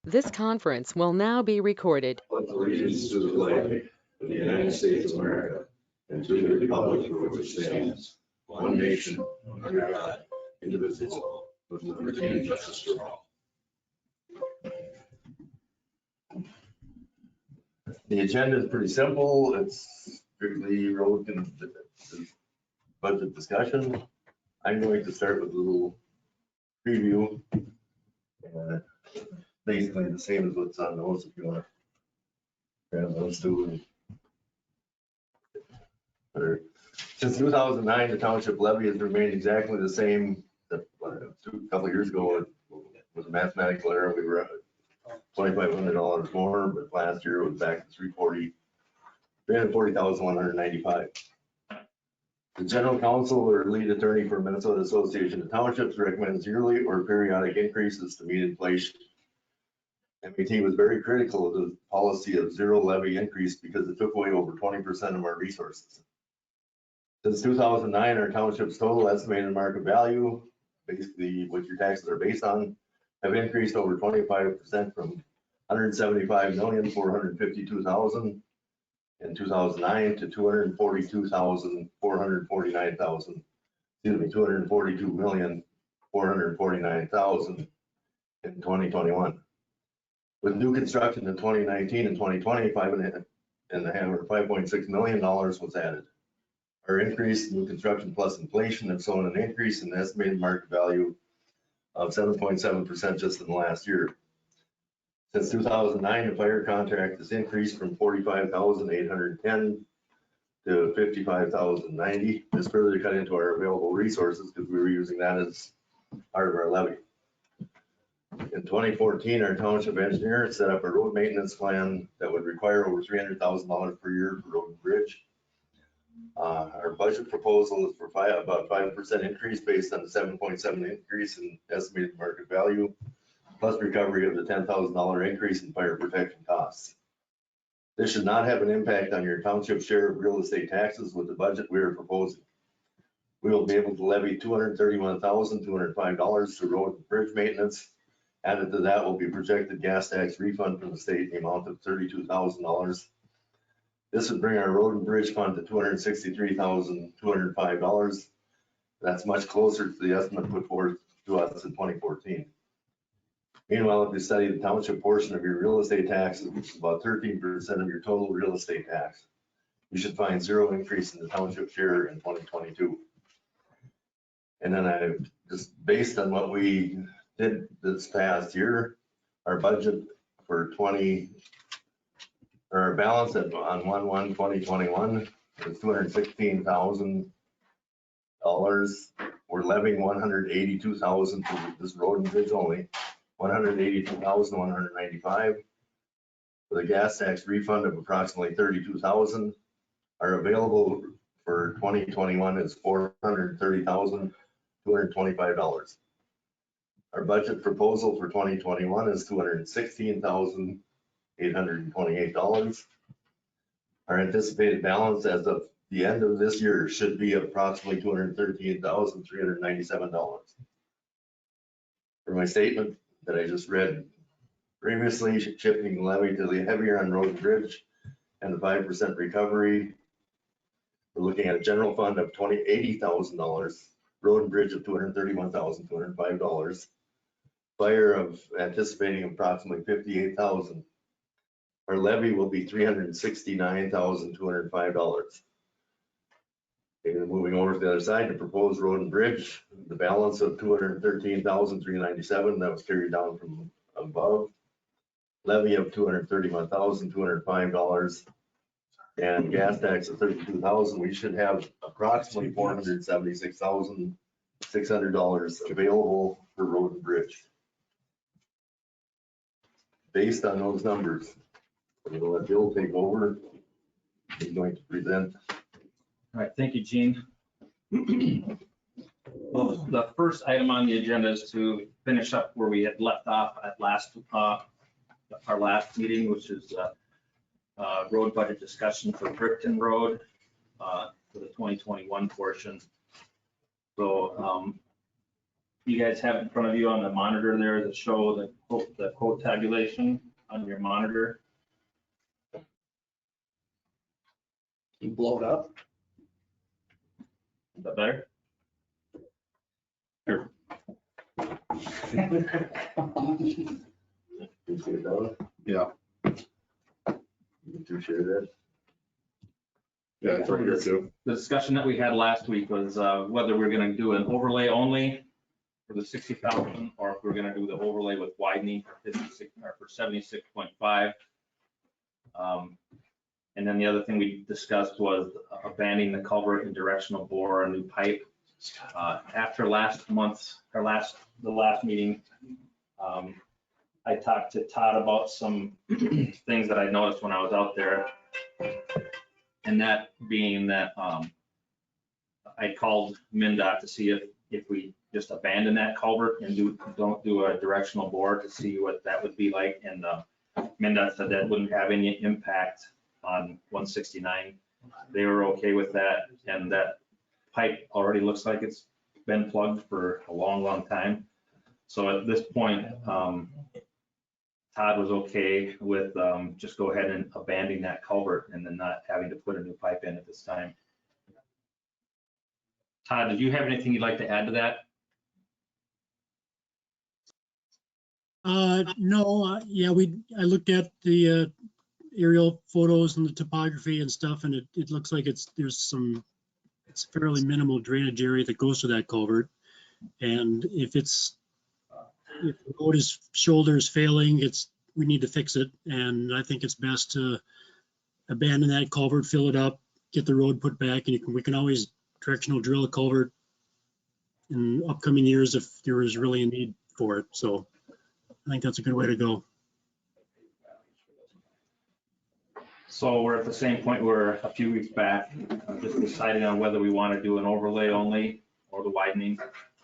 This conference will now be recorded. Pledge allegiance to the flag of the United States of America and to the republic for which it stands, one nation, under God, indivisible, with liberty and justice for all. The agenda is pretty simple. It's strictly road and budget discussion. I'm going to start with a little preview. Basically the same as what's on those, if you want to grab those two. Since 2009, the township levy has remained exactly the same. A couple of years ago, it was a mathematical error. We were at $2,500 more, but last year it was back to $340,195. The general counsel or lead attorney for Minnesota Association of Townships recommends yearly or periodic increases to meet inflation. MAT was very critical of the policy of zero levy increase because it took away over 20% of our resources. Since 2009, our township's total estimated market value, basically what your taxes are based on, have increased over 25% from $175,452,000 in 2009 to $242,449,000. Excuse me, $242,449,000 in 2021. With new construction in 2019 and 2020, $5.6 million was added. Our increase in new construction plus inflation have shown an increase in the estimated market value of 7.7% just in the last year. Since 2009, the fire contract has increased from $45,810 to $55,090. This further cut into our available resources because we were using that as part of our levy. In 2014, our Township Engineer set up a road maintenance plan that would require over $300,000 per year for road and bridge. Our budget proposal is for about 5% increase based on the 7.7 increase in estimated market value, plus recovery of the $10,000 increase in fire protection costs. This should not have an impact on your township share of real estate taxes with the budget we are proposing. We will be able to levy $231,205 to road and bridge maintenance. Added to that will be projected gas tax refund from the state in the amount of $32,000. This would bring our road and bridge fund to $263,205. That's much closer to the estimate put forth to us in 2014. Meanwhile, if you study the township portion of your real estate taxes, which is about 13% of your total real estate tax, you should find zero increase in the township share in 2022. And then I just based on what we did this past year, our budget for our balance on 1/1/2021 is $216,000. We're levying $182,000 for this road and bridge only, $182,195 with a gas tax refund of approximately $32,000. Our available for 2021 is $430,225. Our budget proposal for 2021 is $216,828. Our anticipated balance as of the end of this year should be approximately $213,397. For my statement that I just read previously, shifting the levy to the heavier on road and bridge and the 5% recovery, we're looking at a general fund of $80,000, road and bridge of $231,205. Fire of anticipating approximately $58,000. Our levy will be $369,205. And moving over to the other side, the proposed road and bridge, the balance of $213,397 that was carried down from above. Levy of $231,205 and gas tax of $32,000. We should have approximately $476,600 available for road and bridge. Based on those numbers, I'm going to let Bill take over. He's going to present. All right, thank you, Gene. Well, the first item on the agenda is to finish up where we had left off at our last meeting, which is road budget discussion for Brickton Road for the 2021 portion. So You guys have in front of you on the monitor there that show the quote tabulation on your monitor. You blow it up? Is that better? Here. You see it, Donna? Yeah, You two share that? yeah, it's right here too. The discussion that we had last week was whether we're gonna do an overlay only for the 60,000, or if we're gonna do the overlay with widening for 56, or for 76.5. And then the other thing we discussed was abandoning the culvert and directional bore, a new pipe. After last month's, or the last meeting, I talked to Todd about some things that I noticed when I was out there. And that being that I called MnDOT to see if we just abandon that culvert and don't do a directional bore to see what that would be like. And MnDOT said that wouldn't have any impact on 169. They were okay with that. And that pipe already looks like it's been plugged for a long, long time. So at this point, Todd was okay with just go ahead and abandoning that culvert and then not having to put a new pipe in at this time. Todd, did you have anything you'd like to add to that? No, yeah, I looked at the aerial photos and the topography and stuff, and it looks like it's fairly minimal drainage area that goes to that culvert. And if the road shoulder is failing, we need to fix it. And I think it's best to abandon that culvert, fill it up, get the road put back, and we can always directional drill a culvert in upcoming years if there is really a need for it. So I think that's a good way to go. So we're at the same point where a few weeks back, just deciding on whether we want to do an overlay only or the widening.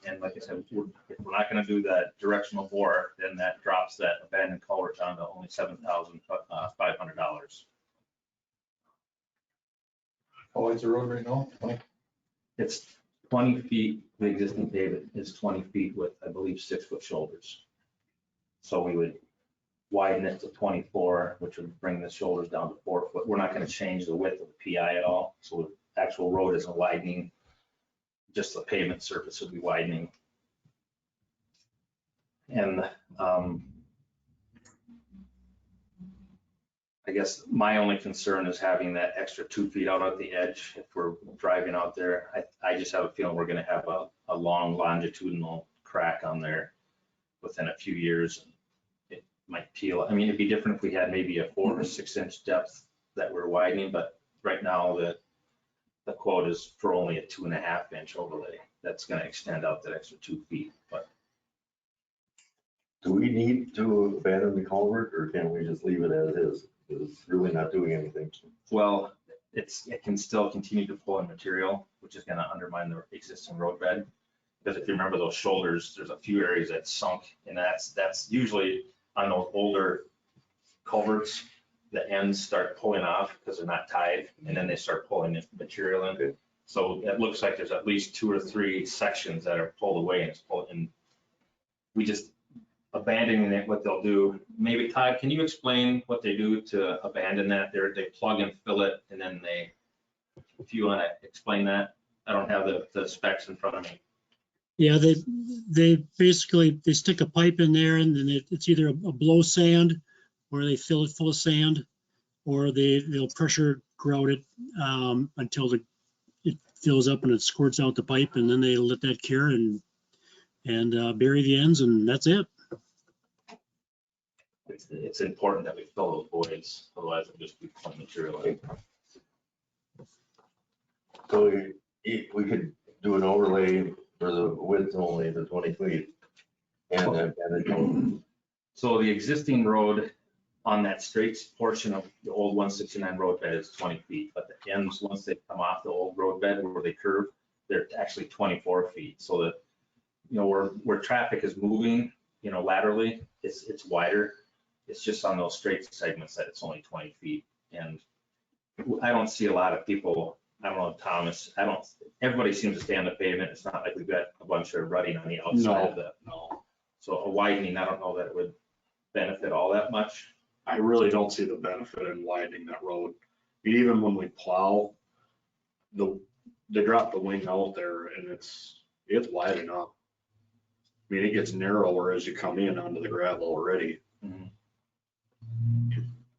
And like I said, if we're not going to do that directional bore, then that drops that abandoned culvert down to only $7,500. How wide's the road right now? 20? It's 20 feet. The existing pavement is 20 feet with, I believe, 6-foot shoulders. So we would widen it to 24, which would bring the shoulders down to 4 foot. We're not going to change the width of the PI at all. So the actual road isn't widening. Just the pavement surface would be widening. And I guess my only concern is having that extra 2 feet out at the edge. If we're driving out there, I just have a feeling we're going to have a long longitudinal crack on there within a few years. It might peel. I mean, it'd be different if we had maybe a 4 or 6 inch depth that we're widening, but right now the quote is for only a 2.5 inch overlay. That's going to extend out that extra 2 feet. But Do we need to abandon the culvert, or can we just leave it as is? Because it's really not doing anything. well, it can still continue to pull in material, which is going to undermine the existing road bed. Because if you remember those shoulders, there's a few areas that sunk, and that's usually on those older culverts. The ends start pulling off because they're not tied, and then they start pulling material in. So it looks like there's at least 2 or 3 sections that are pulled away, and it's pulled in. We just abandoning it. What they'll do, maybe Todd, can you explain what they do to abandon that? They plug and fill it, and then if you want to explain that. I don't have the specs in front of me. Yeah, they basically stick a pipe in there, and then it's either a blow sand, or they fill it full of sand, or they'll pressure grout it until it fills up and it squirts out the pipe, and then they let that cure and bury the ends, and that's it. It's important that we fill those voids, otherwise it'll just be pulling material in. So we could do an overlay for the width only, the 20 feet. And So the existing road on that straight portion of the old 169 road bed is 20 feet, but the ends, once they come off the old road bed where they curve, they're actually 24 feet. So that, where traffic is moving, laterally, it's wider. It's just on those straight segments that it's only 20 feet. And I don't see a lot of people I don't know, Thomas, everybody seems to stay on the pavement. It's not like we've got a bunch of rutting on the outside of the. No, So a widening, I don't know that it would benefit all that much. I really don't see the benefit in widening that road. I mean, even when we plow, they drop the wing out there and it's wide enough. I mean, it gets narrower as you come in onto the gravel already. Mhm.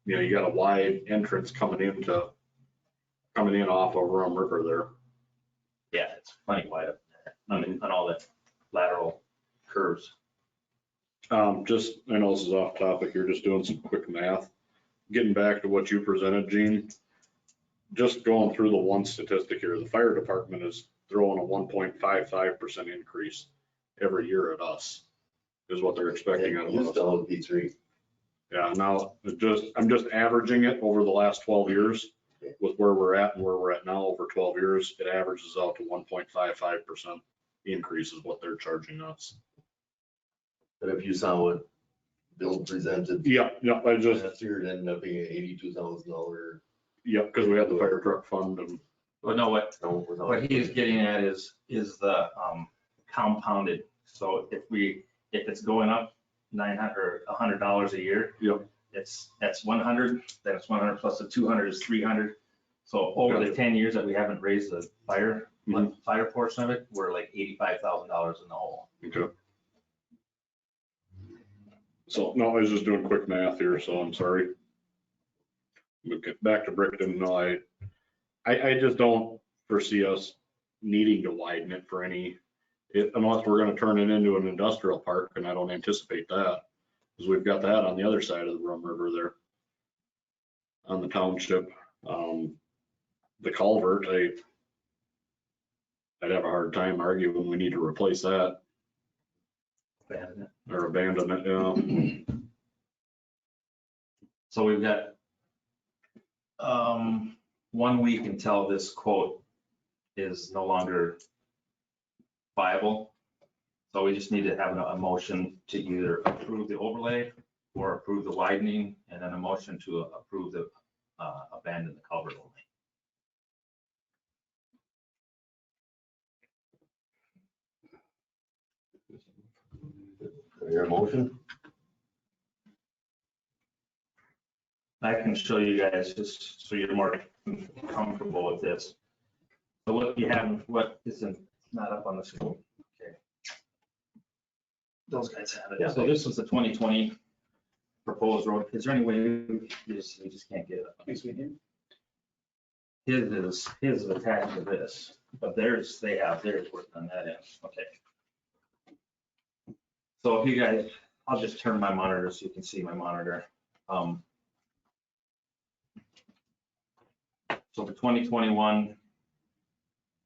You know, you got a wide entrance coming in off of Rum River there. Yeah, it's plenty wide up there on all the lateral curves. Just, I know this is off topic, you're just doing some quick math. Getting back to what you presented, Gene, just going through the one statistic here, the fire department is throwing a 1.55% increase every year at us, is what they're expecting out of Used us. to all be 3. Yeah, now, I'm just averaging it over the last 12 years with where we're at and where we're at now over 12 years, it averages out to 1.55% increase is what they're charging us. But if you saw what Bill presented Yeah, I just, last year, it ended up being an $82,000. yeah, because we had the fire truck fund and, But no, what What he is getting at is the compounded. So if it's going up $900 or $100 a year, yep, that's 100, then it's 100 plus the 200 is 300. So over the 10 years that we haven't raised the fire portion of it, we're like $85,000 in the hole. okay. So, no, I was just doing quick math here, so I'm sorry. But get back to Brickton, no, I just don't foresee us needing to widen it for unless we're gonna turn it into an industrial park, and I don't anticipate that, because we've got that on the other side of the Rum River there. On the township, the culvert, I'd have a hard time arguing we need to replace that or abandon it, yeah. So we've got 1 week until this quote is no longer viable. So we just need to have a motion to either approve the overlay or approve the widening, and then a motion to approve the abandon the culvert only. Your motion? I can show you guys just so you're more comfortable with this. So what you have, what isn't not up on the screen. Okay. Those guys have it. Yeah. So this was the 2020 proposed road. Is there any way we just can't get it up? His is attached to this, but they have theirs working on that end. Okay. So if you guys, I'll just turn my monitor so you can see my monitor. So for 2021,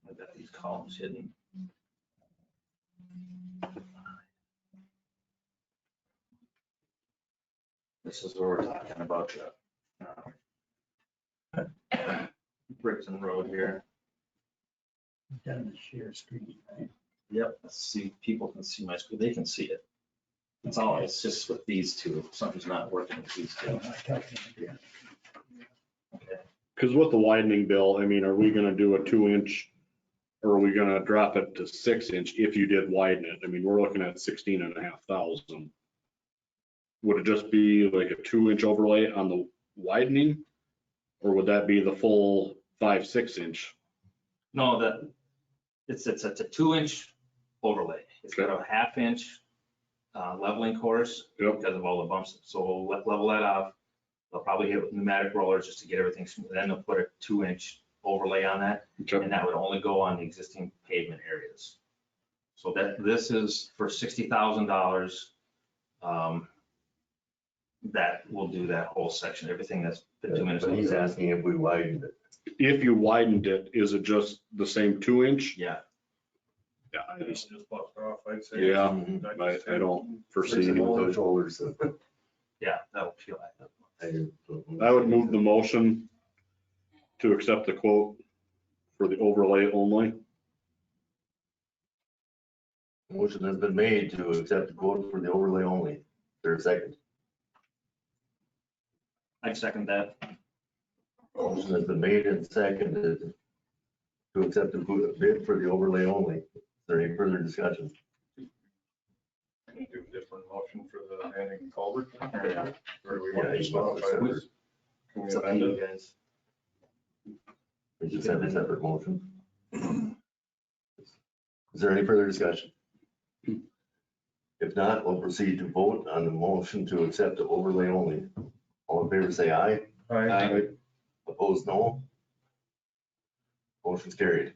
I've got these columns hidden. This is where we're talking about Brickton Road here. Down the share screen, right? Yep, let's see, people can see my screen, they can see it. That's all, it's just with these two, something's not working with these two. Okay. Because with the widening, Bill, I mean, are we gonna do a 2-inch or are we gonna drop it to 6-inch if you did widen it? I mean, we're looking at 16,500. Would it just be like a 2-inch overlay on the widening? Or would that be the full 5-6-inch? No, it's a 2-inch overlay. It's got a 1/2-inch leveling course Yep. because of all the bumps. So we'll level that off. They'll probably hit with pneumatic rollers just to get everything smooth. Then they'll put a 2-inch overlay on that, Okay. and that would only go on the existing pavement areas. So this is for $60,000. That will do that whole section, everything that's been 2 minutes. But he's asking if we widened it. If you widened it, is it just the same 2-inch? Yeah, Yeah, I just, Bust off, I'd say. yeah, I don't foresee. With those shoulders. yeah, that'll feel like that. I would move the motion to accept the quote for the overlay only. Motion has been made to accept the quote for the overlay only. There's a second. I'd second that. Motion has been made and seconded to accept the bid for the overlay only. Is there any further discussion? Can we do a different motion for the abandoned culvert? Or do we Yeah, want to you just want modify to this? Can we It's up to amend you it? guys. We just have a separate motion. Is there any further discussion? If not, we'll proceed to vote on the motion to accept the overlay only. All in favor, say aye. Aye. Opposed, no. Motion's carried.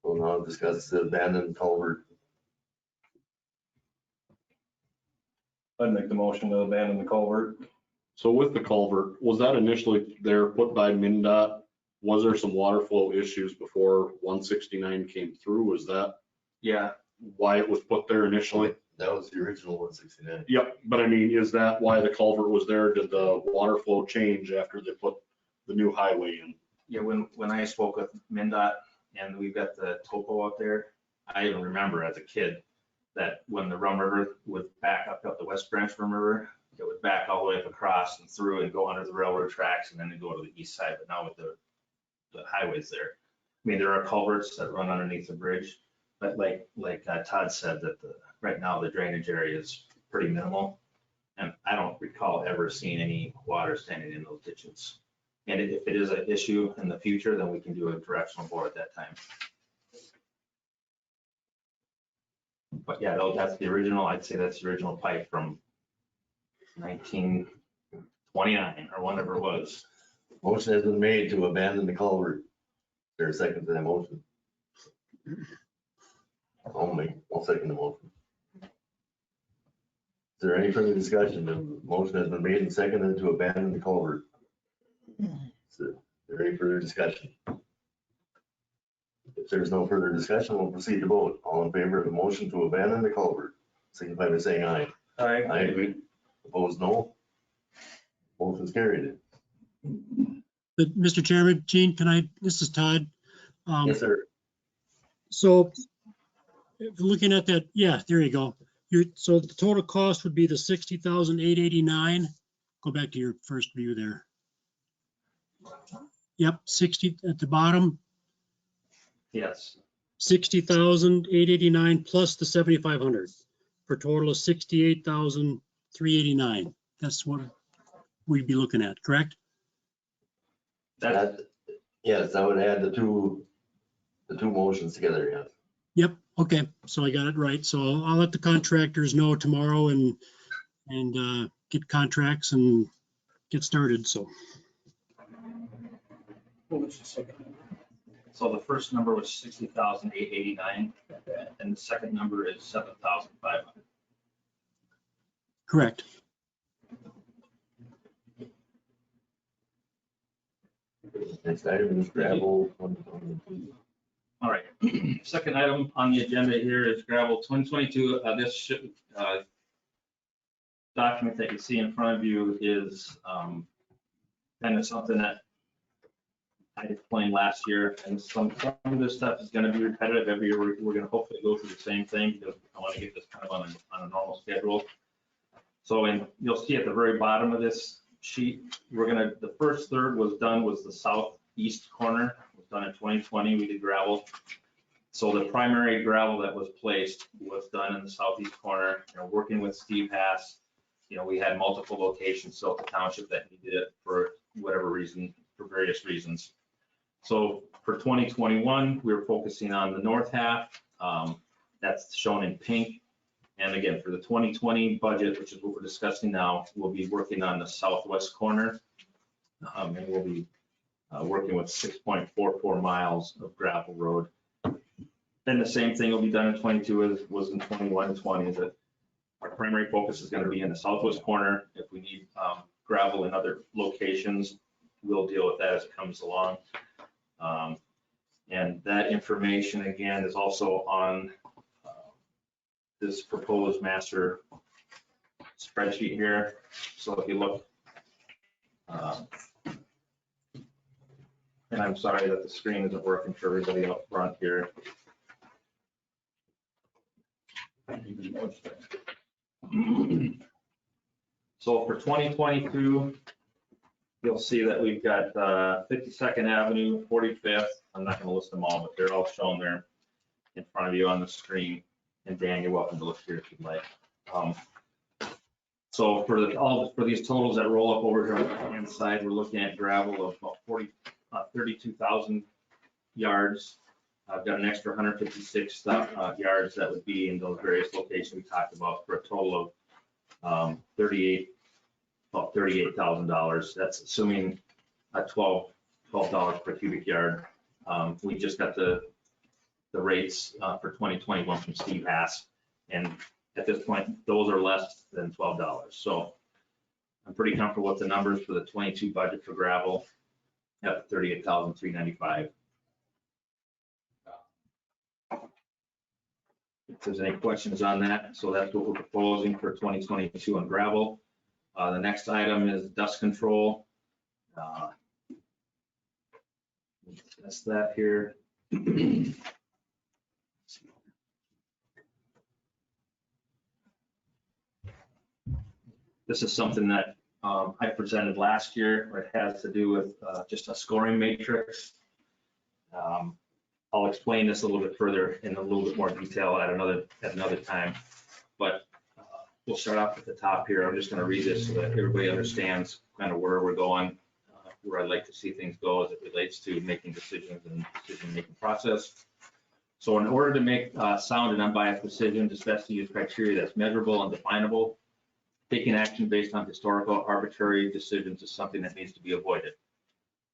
We'll now discuss the abandoned culvert. I'd make the motion to abandon the culvert. So with the culvert, was that initially there put by MinDOT? Was there some water flow issues before 169 came through? Was that Yeah, why it was put there initially? That was the original 169. Yep, but I mean, is that why the culvert was there? Did the water flow change after they put the new highway in? yeah, when I spoke with MinDOT and we've got the topo out there, I even remember as a kid that when the Rum River would back up the West Branch Rum River, it would back all the way up across and through and go under the railroad tracks and then it'd go to the east side, but now with the highways there. I mean, there are culverts that run underneath the bridge, but like Todd said, that right now the drainage area is pretty minimal. And I don't recall ever seeing any water standing in those ditches. And if it is an issue in the future, then we can do a directional bore at that time. But yeah, that's the original, I'd say that's the original pipe from 1929 or whenever it was. Motion has been made to abandon the culvert. Is there a second to that motion? I'll second the motion. Is there any further discussion? The motion has been made and seconded to abandon the culvert. Is there any further discussion? If there's no further discussion, we'll proceed to vote. All in favor of the motion to abandon the culvert, signify by saying aye. Aye. Opposed, no. Motion's carried. But Mr. Chairman, Gene, this is Todd. Yes, sir. So if you're looking at that, yeah, there you go. So the total cost would be the 60,889. Go back to your first view there. Yep, 60 at the bottom, Yes. 60,889 plus the 7,500 for a total of 68,389. That's what we'd be looking at, correct? Yes, I would add the two motions together, yes. Yep, okay, so I got it right. So I'll let the contractors know tomorrow and get contracts and get started, so. So the first number was 60,889 and the second number is 7,500. Correct. Next item is gravel. All right, second item on the agenda here is gravel 2022. This document that you see in front of you is kind of something that I explained last year, and some of this stuff is going to be repetitive every year. We're going to hopefully go through the same thing because I want to get this kind of on a normal schedule. So you'll see at the very bottom of this sheet, the first third was the southeast corner, was done in 2020. We did gravel. So the primary gravel that was placed was done in the southeast corner. Working with Steve Hass, we had multiple locations throughout the township that needed it for whatever reason, for various reasons. So for 2021, we were focusing on the north half. That's shown in pink. And again, for the 2020 budget, which is what we're discussing now, we'll be working on the southwest corner. And we'll be working with 6.44 miles of gravel road. Then the same thing will be done in 22 as was in 21 and 20, is that our primary focus is going to be in the southwest corner. If we need gravel in other locations, we'll deal with that as it comes along. And that information, again, is also on this proposed master spreadsheet here. So if you look, and I'm sorry that the screen isn't working for everybody up front here. So for 2022, you'll see that we've got 52nd Avenue, 45th. I'm not going to list them all, but they're all shown there in front of you on the screen. And Dan, you're welcome to look here if you'd like. So for these totals that roll up over here on the right-hand side, we're looking at gravel of about 32,000 yards. I've got an extra 156 yards that would be in those various locations we talked about for a total of about $38,000. That's assuming a $12 per cubic yard. We just got the rates for 2021 from Steve Haas, and at this point, those are less than $12. So I'm pretty comfortable with the numbers for the 22 budget for gravel at $38,395. If there's any questions on that, so that's what we're proposing for 2022 on gravel. The next item is dust control. That's that here. This is something that I presented last year, where it has to do with just a scoring matrix. I'll explain this a little bit further in a little bit more detail at another time, but we'll start off at the top here. I'm just going to read this so that everybody understands kind of where we're going, where I'd like to see things go as it relates to making decisions and decision-making process. So in order to make sound and unbiased decisions, it's best to use criteria that's measurable and definable. Taking action based on historical arbitrary decisions is something that needs to be avoided.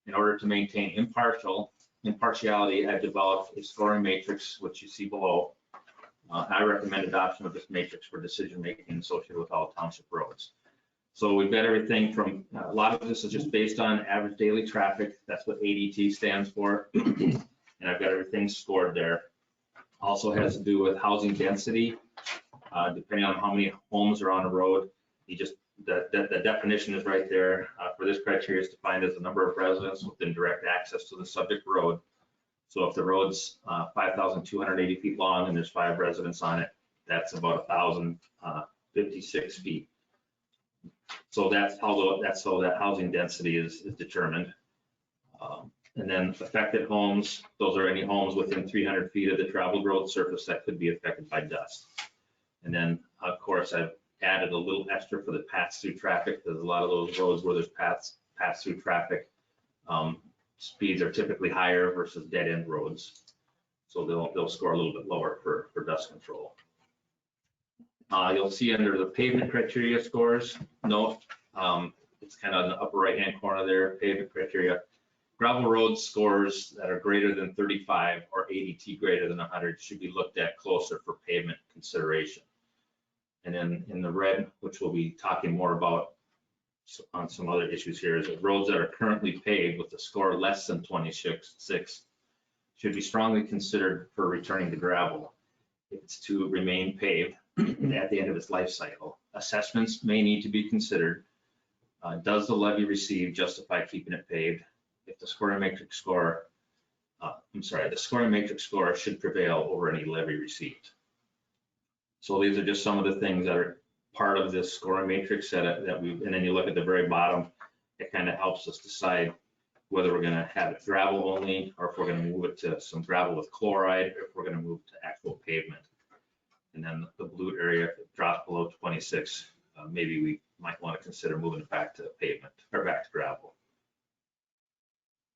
In order to maintain impartiality, I've developed a scoring matrix, which you see below. I recommend adoption of this matrix for decision-making associated with all township roads. So we've got everything from, a lot of this is just based on average daily traffic. That's what ADT stands for. And I've got everything scored there. Also has to do with housing density. Depending on how many homes are on a road, the definition is right there. For this criteria is defined as the number of residents within direct access to the subject road. So if the road's 5,280 feet long and there's 5 residents on it, that's about 1,056 feet. So that's how that housing density is determined. And then affected homes, those are any homes within 300 feet of the traveled road surface that could be affected by dust. And then, of course, I've added a little extra for the pass-through traffic. There's a lot of those roads where there's pass-through traffic. Speeds are typically higher versus dead-end roads. So they'll score a little bit lower for dust control. You'll see under the pavement criteria scores, note, it's kind of in the upper right-hand corner there, pavement criteria. Gravel road scores that are greater than 35 or ADT greater than 100 should be looked at closer for pavement consideration. And then in the red, which we'll be talking more about on some other issues here, is that roads that are currently paved with a score less than 26 should be strongly considered for returning to gravel if it's to remain paved at the end of its life cycle. Assessments may need to be considered. Does the levy received justify keeping it paved? If the scoring matrix score, the scoring matrix score should prevail over any levy received. So these are just some of the things that are part of this scoring matrix that we, and then you look at the very bottom, it kind of helps us decide whether we're going to have it gravel only, or if we're going to move it to some gravel with chloride, or if we're going to move to actual pavement. And then the blue area, if it drops below 26, maybe we might want to consider moving it back to pavement or back to gravel.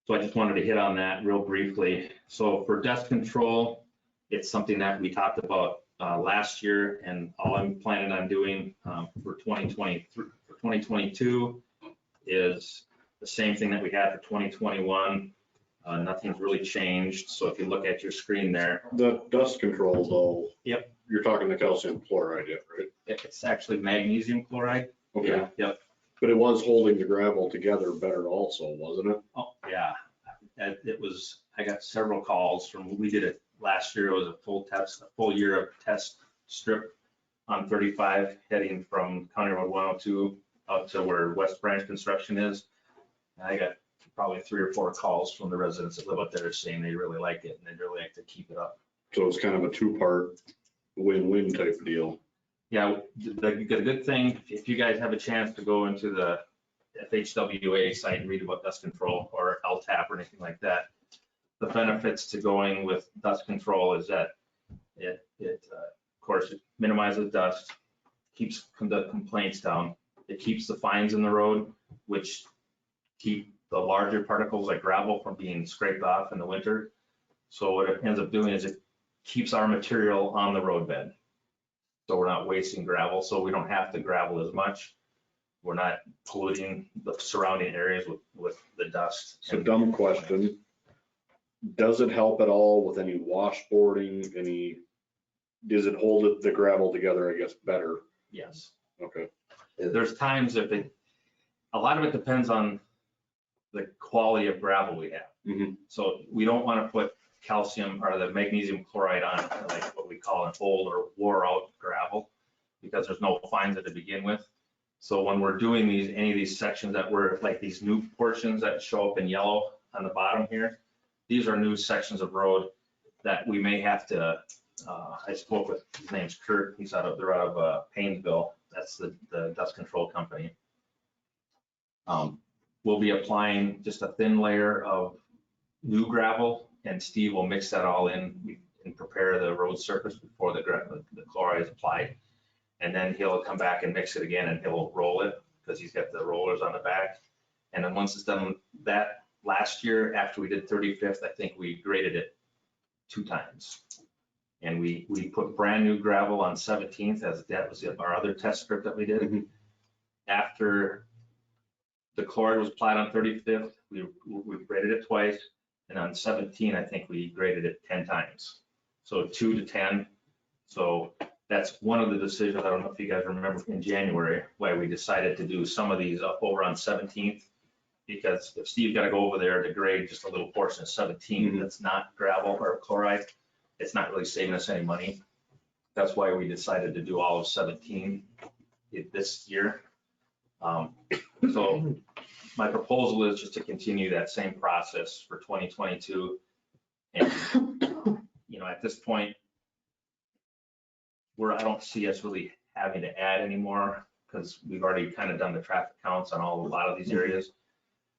So I just wanted to hit on that real briefly. So for dust control, it's something that we talked about last year, and all I'm planning on doing for 2022 is the same thing that we had for 2021. Nothing's really changed. So if you look at your screen there. The dust control though. Yep. You're talking the calcium chloride, right? It's actually magnesium chloride. Okay. Yeah, yep. But it was holding the gravel together better also, wasn't it? Oh, yeah. It was, I got several calls from, we did it last year. It was a full year of test strip on 35 heading from County Road 102 up to where West Branch construction is. And I got probably 3 or 4 calls from the residents that live up there saying they really like it and they'd really like to keep it up. So it's kind of a 2-part win-win type of deal. Yeah, the good thing, if you guys have a chance to go into the FHWA site and read about dust control or LTAP or anything like that. The benefits to going with dust control is that it of course, it minimizes dust, keeps the complaints down. It keeps the fines in the road, which keep the larger particles like gravel from being scraped off in the winter. So what it ends up doing is it keeps our material on the roadbed. So we're not wasting gravel, so we don't have to gravel as much. We're not polluting the surrounding areas with the dust. So dumb question. Does it help at all with any washboarding, does it hold the gravel together, I guess, better? Yes. Okay. There's times a lot of it depends on the quality of gravel we have. Mhm. So we don't want to put calcium or the magnesium chloride on like what we call an old or wore out gravel because there's no fines to begin with. So when we're doing any of these sections that were like these new portions that show up in yellow on the bottom here, these are new sections of road that we may have to, I spoke with, his name's Kurt, they're out of Painesville. That's the dust control company. We'll be applying just a thin layer of new gravel, and Steve will mix that all in and prepare the road surface before the chloride is applied. And then he'll come back and mix it again and he'll roll it because he's got the rollers on the back. And then once it's done, that last year after we did 35th, I think we graded it 2 times. And we put brand new gravel on 17th as that was our other test strip that we did. Mm-hmm. After the chloride was applied on 35th, we graded it twice. And on 17, I think we graded it 10 times. So 2 to 10. So that's one of the decisions. I don't know if you guys remember in January why we decided to do some of these up over on 17th. Because if Steve got to go over there to grade just a little portion of 17 that's not gravel or chloride, it's not really saving us any money. That's why we decided to do all of 17 this year. So my proposal is just to continue that same process for 2022. And, at this point, I don't see us really having to add anymore because we've already kind of done the traffic counts on a lot of these areas.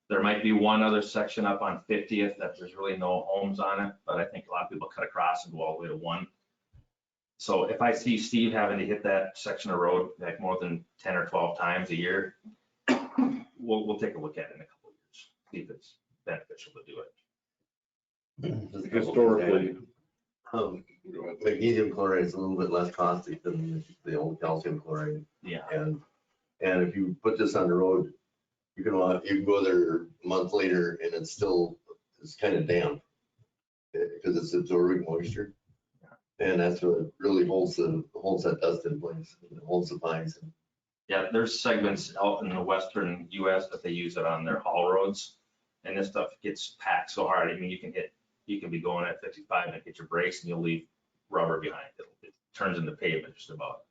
There might be one other section up on 50th that there's really no homes on it, but I think a lot of people cut across and go all the way to 1. So if I see Steve having to hit that section of road like more than 10 or 12 times a year, we'll take a look at it in a couple of years, see if it's beneficial to do it. Historically. Magnesium chloride is a little bit less caustic than the old calcium chloride. Yeah. And if you put this on the road, you can go there a month later and it's kind of damp because it's absorbing moisture. And that's what really holds that dust in place, and holds the fines. Yeah, there's segments out in the western US that they use it on their haul roads. And this stuff gets packed so hard. I mean, you can be going at 55 and hit your brakes and you'll leave rubber behind. It turns into pavement just about.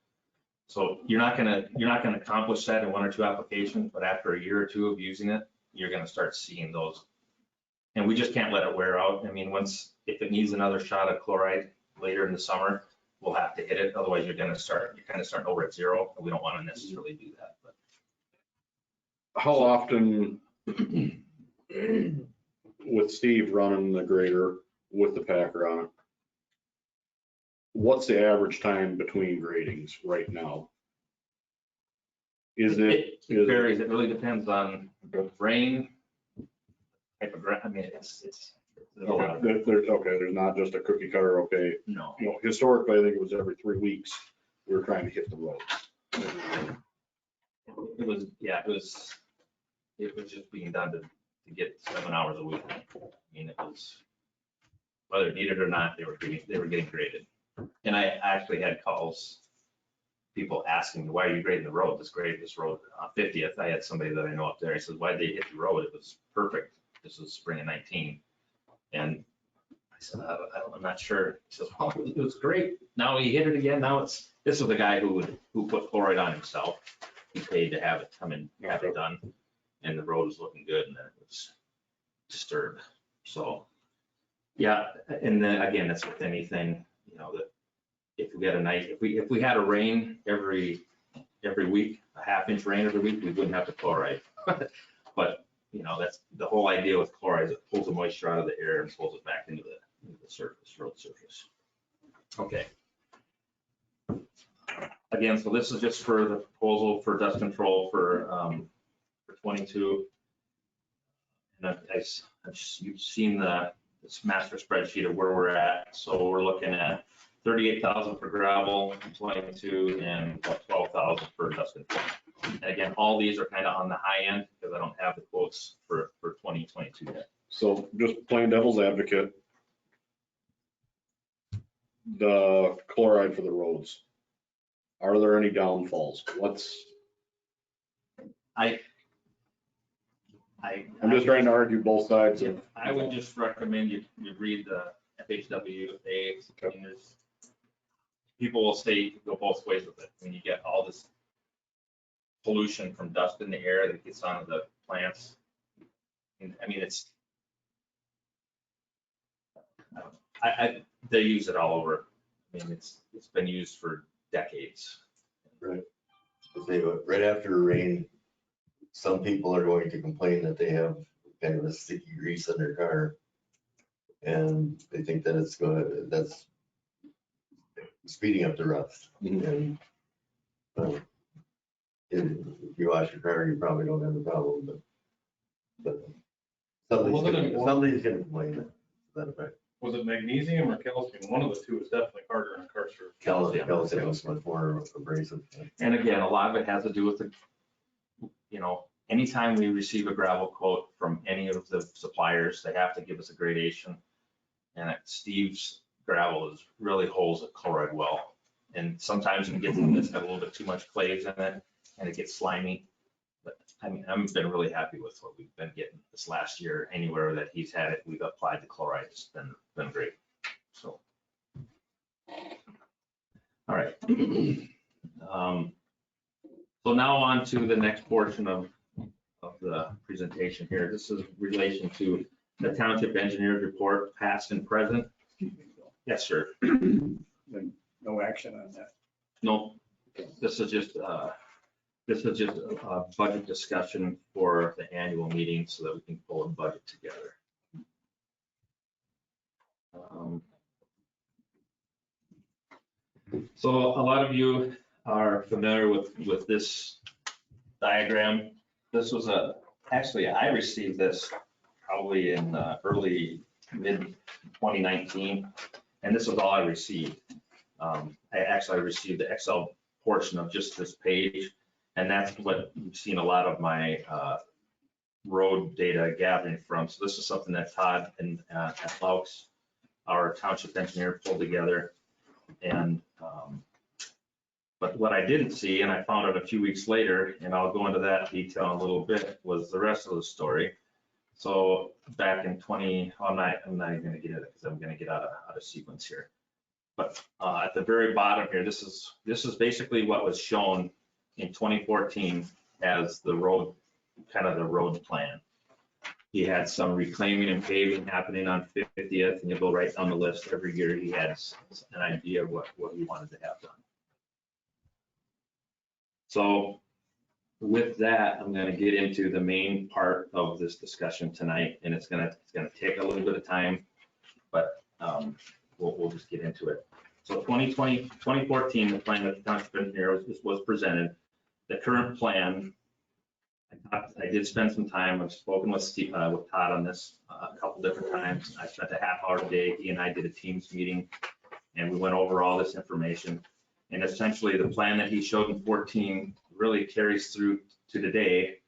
So you're not gonna accomplish that in 1 or 2 applications, but after a year or 2 of using it, you're gonna start seeing those. And we just can't let it wear out. I mean, if it needs another shot of chloride later in the summer, we'll have to hit it. Otherwise, you're kind of starting over at 0. And we don't want to necessarily do that. But How often, with Steve running the grader with the packer on it, what's the average time between gradings right now? It varies. It really depends on the rain, type of ground. I mean, it's a lot. There's not just a cookie cutter, okay. No. Historically, I think it was every 3 weeks, we were trying to hit the road. It was just being done to get 7 hours a week. I mean, it was, whether needed or not, they were getting graded. And I actually had calls, people asking me, why are you grading the road? This road on 50th. I had somebody that I know up there. He says, why did they hit the road? It was perfect. This was spring of 19. And I said, I'm not sure. He says, well, it was great. Now he hit it again. This was the guy who put chloride on himself. He paid to have it come and have it done. And the road was looking good and then it was disturbed. So, yeah. And then again, that's with anything, that if we had a night, if we had a rain every week, a half-inch rain every week, we wouldn't have to chloride. But, you know, that's the whole idea with chloride, is it pulls the moisture out of the air and pulls it back into the surface, road surface. Okay. Again, so this is just for the proposal for dust control for 22. And you've seen this master spreadsheet of where we're at. So we're looking at 38,000 for gravel in 22 and about 12,000 for dust control. And again, all these are kind of on the high end because I don't have the quotes for 2022 yet. So just plain devil's advocate, the chloride for the roads, are there any downfalls? I'm just trying to argue both sides. I would just recommend you read the FHWA. I mean, people will say you can go both ways with it. When you get all this pollution from dust in the air that gets onto the plants. And, I mean, they use it all over. I mean, it's been used for decades. Right. Right after rain, some people are going to complain that they have kind of a sticky grease in their car. And they think that that's speeding up the rust. And if you wash your car, you probably don't have a problem, but somebody's gonna complain to that effect. Was it magnesium or calcium? One of the two is definitely harder on car surface. Calcium is much more abrasive. And again, a lot of it has to do with anytime we receive a gravel quote from any of the suppliers, they have to give us a gradation. And Steve's gravel really holds a chloride well. And sometimes it gets a little bit too much clays in it and it gets slimy. But I mean, I've been really happy with what we've been getting this last year. Anywhere that he's had it, we've applied the chloride. It's been great. So. All right. So now on to the next portion of the presentation here. This is in relation to the Township Engineer's report, past and present. Yes, sir. No action on that. No, this is just a budget discussion for the annual meeting so that we can pull a budget together. So a lot of you are familiar with this diagram. This was actually, I received this probably in early mid 2019, and this was all I received. I received the Excel portion of just this page, and that's what you've seen a lot of my road data gathering from. So this is something that Todd and at Laux, our township engineer, pulled together. And but what I didn't see, and I found out a few weeks later, and I'll go into that detail in a little bit, was the rest of the story. So back in I'm not even going to get into it because I'm going to get out of sequence here. But at the very bottom here, this is basically what was shown in 2014 as the road, kind of the road plan. He had some reclaiming and paving happening on 50th, and you go right down the list. Every year he had an idea of what he wanted to have done. So with that, I'm going to get into the main part of this discussion tonight, and it's going to take a little bit of time, but we'll just get into it. So 2014, the plan that the Township Engineer was presented. The current plan, I did spend some time. I've spoken with Todd on this a couple different times. I spent a half hour today. He and I did a Teams meeting, and we went over all this information. And essentially, the plan that he showed in 14 really carries through to today.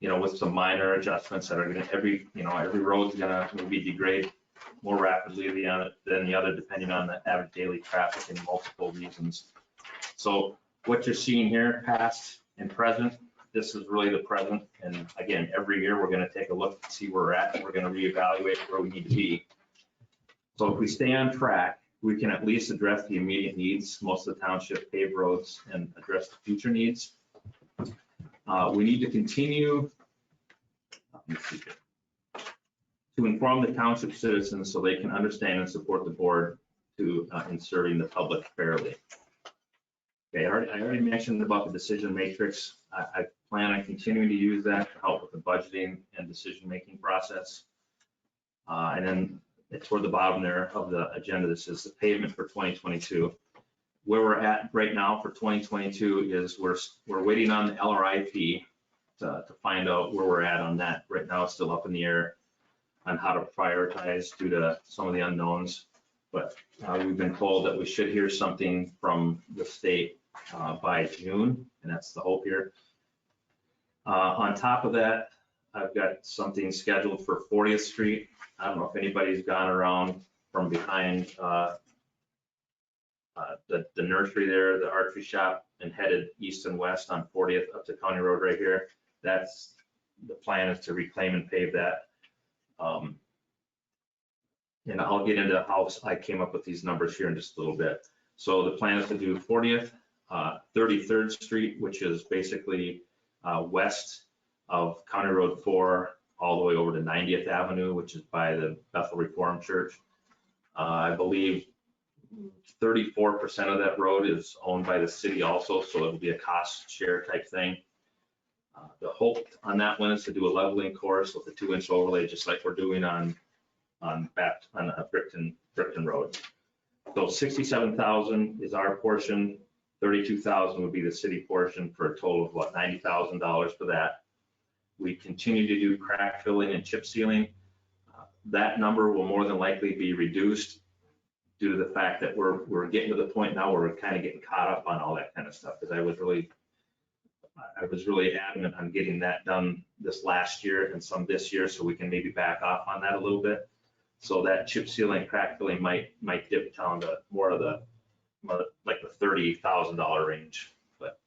With some minor adjustments that are going to every road's going to maybe degrade more rapidly than the other, depending on the average daily traffic and multiple reasons. So what you're seeing here, past and present, this is really the present. And again, every year we're going to take a look and see where we're at. We're going to reevaluate where we need to be. So if we stay on track, we can at least address the immediate needs, most of the township paved roads, and address the future needs. We need to continue to inform the township citizens so they can understand and support the board in serving the public fairly. Okay, I already mentioned about the decision matrix. I plan on continuing to use that to help with the budgeting and decision-making process. And then toward the bottom there of the agenda, this is the pavement for 2022. Where we're at right now for 2022 is we're waiting on the LRIP to find out where we're at on that. Right now, it's still up in the air on how to prioritize due to some of the unknowns. But we've been told that we should hear something from the state by June, and that's the hope here. On top of that, I've got something scheduled for 40th Street. I don't know if anybody's gone around from behind the nursery there, the archery shop, and headed east and west on 40th up to County Road right here. That's the plan, is to reclaim and pave that. And I'll get into how I came up with these numbers here in just a little bit. So the plan is to do 40th, 33rd Street, which is basically west of County Road 4, all the way over to 90th Avenue, which is by the Bethel Reformed Church. I believe 34% of that road is owned by the city also, so it'll be a cost share type thing. The hope on that one is to do a leveling course with a 2-inch overlay, just like we're doing on Brickton Road. So 67,000 is our portion, 32,000 would be the city portion, for a total of what, $90,000 for that. We continue to do crack filling and chip sealing. That number will more than likely be reduced due to the fact that we're getting to the point now where we're kind of getting caught up on all that kind of stuff, because I was really adamant on getting that done this last year and some this year, so we can maybe back off on that a little bit. So that chip sealing, crack filling might dip down to more of the like the $30,000 range, but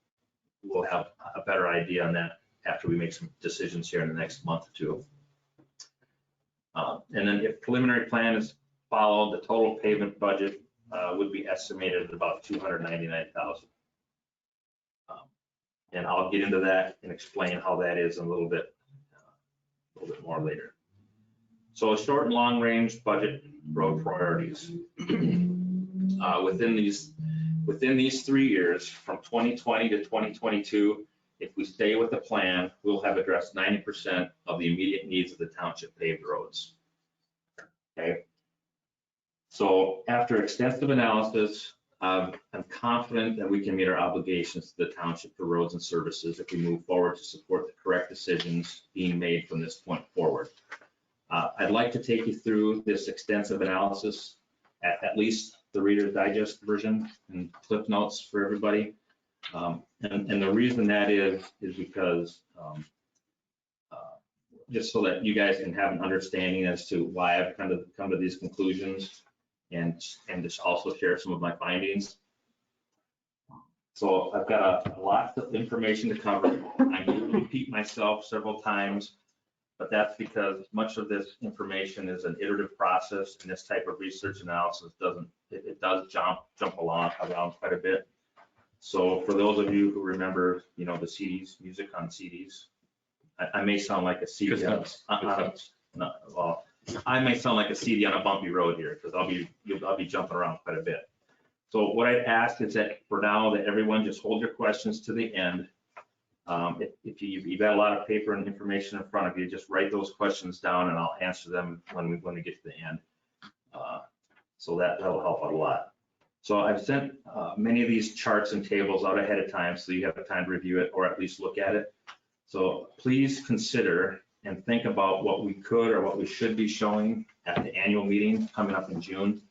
we'll have a better idea on that after we make some decisions here in the next month or two. And then if preliminary plan is followed, the total pavement budget would be estimated at about $299,000. And I'll get into that and explain how that is in a little bit more later. So a short and long range budget road priorities. Within these 3 years, from 2020 to 2022, if we stay with the plan, we'll have addressed 90% of the immediate needs of the township paved roads. Okay. So after extensive analysis, I'm confident that we can meet our obligations to the township for roads and services if we move forward to support the correct decisions being made from this point forward. I'd like to take you through this extensive analysis, at least the Reader's Digest version and clip notes for everybody. And the reason that is because just so that you guys can have an understanding as to why I've kind of come to these conclusions, and just also share some of my findings. So I've got a lot of information to cover. I need to repeat myself several times, but that's because much of this information is an iterative process, and this type of research analysis does jump around quite a bit. So for those of you who remember, the CDs, music on CDs, I may sound like a CD. I may sound like a CD on a bumpy road here, because I'll be jumping around quite a bit. So what I'd ask is that for now, that everyone just hold your questions to the end. If you've got a lot of paper and information in front of you, just write those questions down and I'll answer them when we get to the end. So that'll help out a lot. So I've sent many of these charts and tables out ahead of time, so you have time to review it or at least look at it. So please consider and think about what we could or what we should be showing at the annual meeting coming up in June.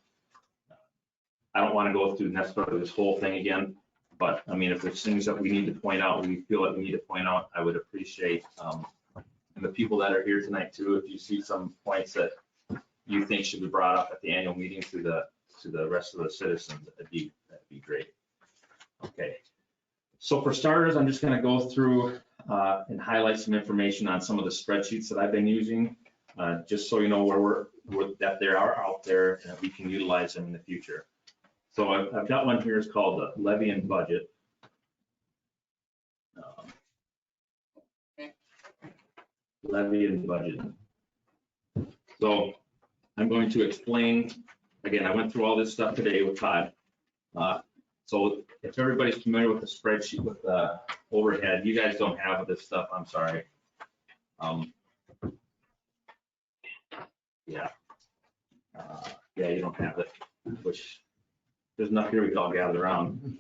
I don't want to go through necessarily this whole thing again, but I mean, if there's things that we need to point out, we feel like we need to point out, I would appreciate, and the people that are here tonight too, if you see some points that you think should be brought up at the annual meeting to the rest of the citizens, that'd be great. Okay. So for starters, I'm just going to go through and highlight some information on some of the spreadsheets that I've been using, just so you know that they are out there and that we can utilize them in the future. So I've got one here, it's called the Levy and Budget. Levy and Budgeting. So I'm going to explain, again, I went through all this stuff today with Todd. So if everybody's familiar with the spreadsheet with the overhead, you guys don't have this stuff, I'm sorry. Yeah. Yeah, you don't have it, which there's enough here we can all gather around.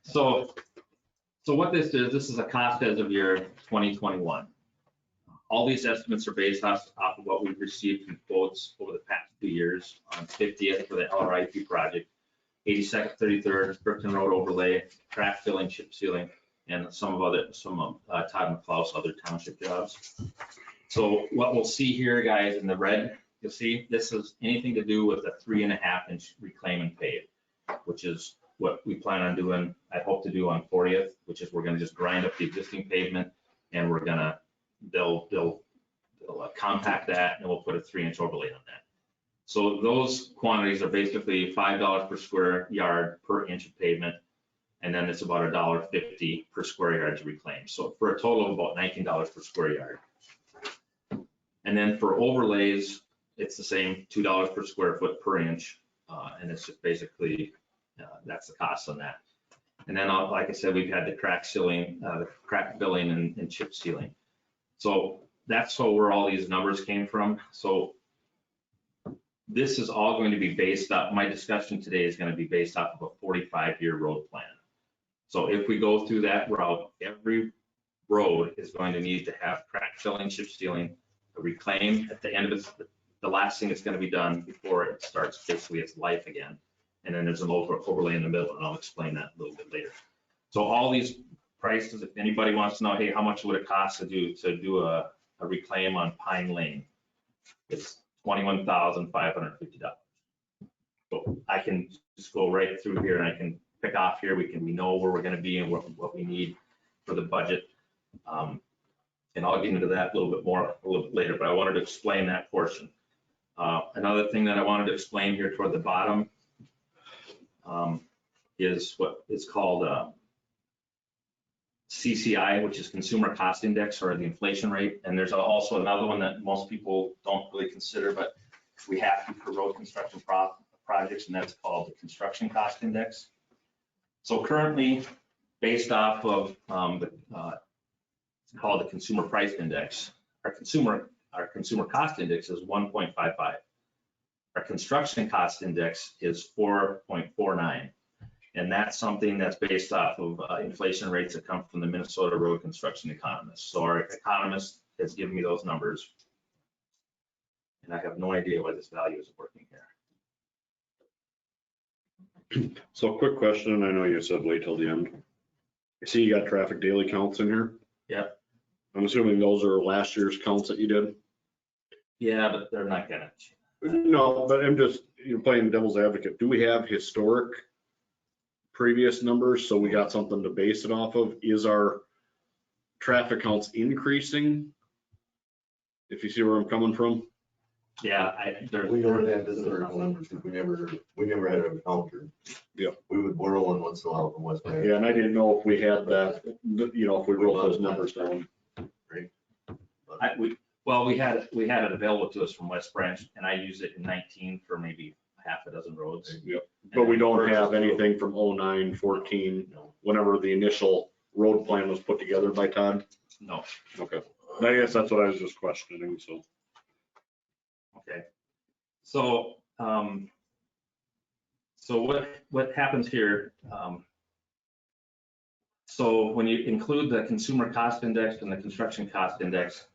So what this is a cost as of year 2021. All these estimates are based off of what we've received from quotes over the past 2 years on 50th for the LRIP project, 82nd, 33rd, Brickton Road overlay, crack filling, chip sealing, and some of Todd McCloud's other township jobs. So what we'll see here, guys, in the red, you'll see this is anything to do with a 3.5-inch reclaim and pave, which is what we plan on doing. I hope to do on 40th, which is we're going to just grind up the existing pavement, and we're going to they'll compact that, and we'll put a 3-inch overlay on that. So those quantities are basically $5 per square yard per inch of pavement, and then it's about $1.50 per square yard to reclaim. So for a total of about $19 per square yard. And then for overlays, it's the same, $2 per square foot per inch, and it's just basically that's the cost on that. And then, like I said, we've had the crack sealing, the crack filling, and chip sealing. So that's where all these numbers came from. So this is all going to be based off, my discussion today is going to be based off of a 45-year road plan. So if we go through that route, every road is going to need to have crack filling, chip sealing, a reclaim at the end of it, the last thing that's going to be done before it starts basically its life again. And then there's an overlay in the middle, and I'll explain that a little bit later. So all these prices, if anybody wants to know, hey, how much would it cost to do a reclaim on Pine Lane? It's $21,550. So I can just go right through here, and I can pick off here. We know where we're going to be and what we need for the budget. And I'll get into that a little bit later, but I wanted to explain that portion. Another thing that I wanted to explain here toward the bottom is what is called CCI, which is Consumer Cost Index, or the inflation rate. And there's also another one that most people don't really consider, but we have to for road construction projects, and that's called the Construction Cost Index. So currently, based off of it's called the Consumer Price Index, our consumer cost index is 1.55. Our construction cost index is 4.49. And that's something that's based off of inflation rates that come from the Minnesota Road Construction Economist. So our economist has given me those numbers. And I have no idea why this value isn't working here. So quick question, I know you said wait till the end. I see you got traffic daily counts in here. Yep. I'm assuming those are last year's counts that you did? Yeah, but they're not gonna. No, but I'm just, you're playing devil's advocate. Do we have historic previous numbers, so we got something to base it off of? Is our traffic counts increasing? If you see where I'm coming from? Yeah, We don't have historical numbers, because we never had a counter. Yeah. We would borrow one once in a while from West Branch. Yeah, and I didn't know if we had that, you know, if we wrote those numbers down. Well, we had it available to us from West Branch, and I used it in 19 for maybe half a dozen roads. Yep. But we don't have anything from 09, 14, whenever the initial road plan was put together by Todd? No. Okay. I guess that's what I was just questioning, so. Okay. So, what happens here? So when you include the consumer cost index and the construction cost index,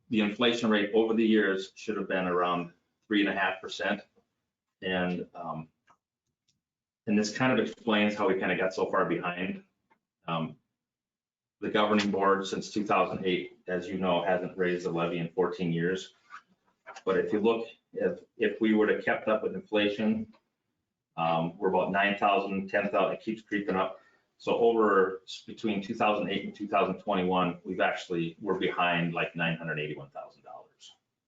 the inflation rate over the years should have been around 3.5%. And this kind of explains how we kind of got so far behind. The governing board since 2008, as you know, hasn't raised the levy in 14 years. But if you look, if we would have kept up with inflation, we're about 9,000, 10,000, it keeps creeping up. So between 2008 and 2021, we're behind like $981,000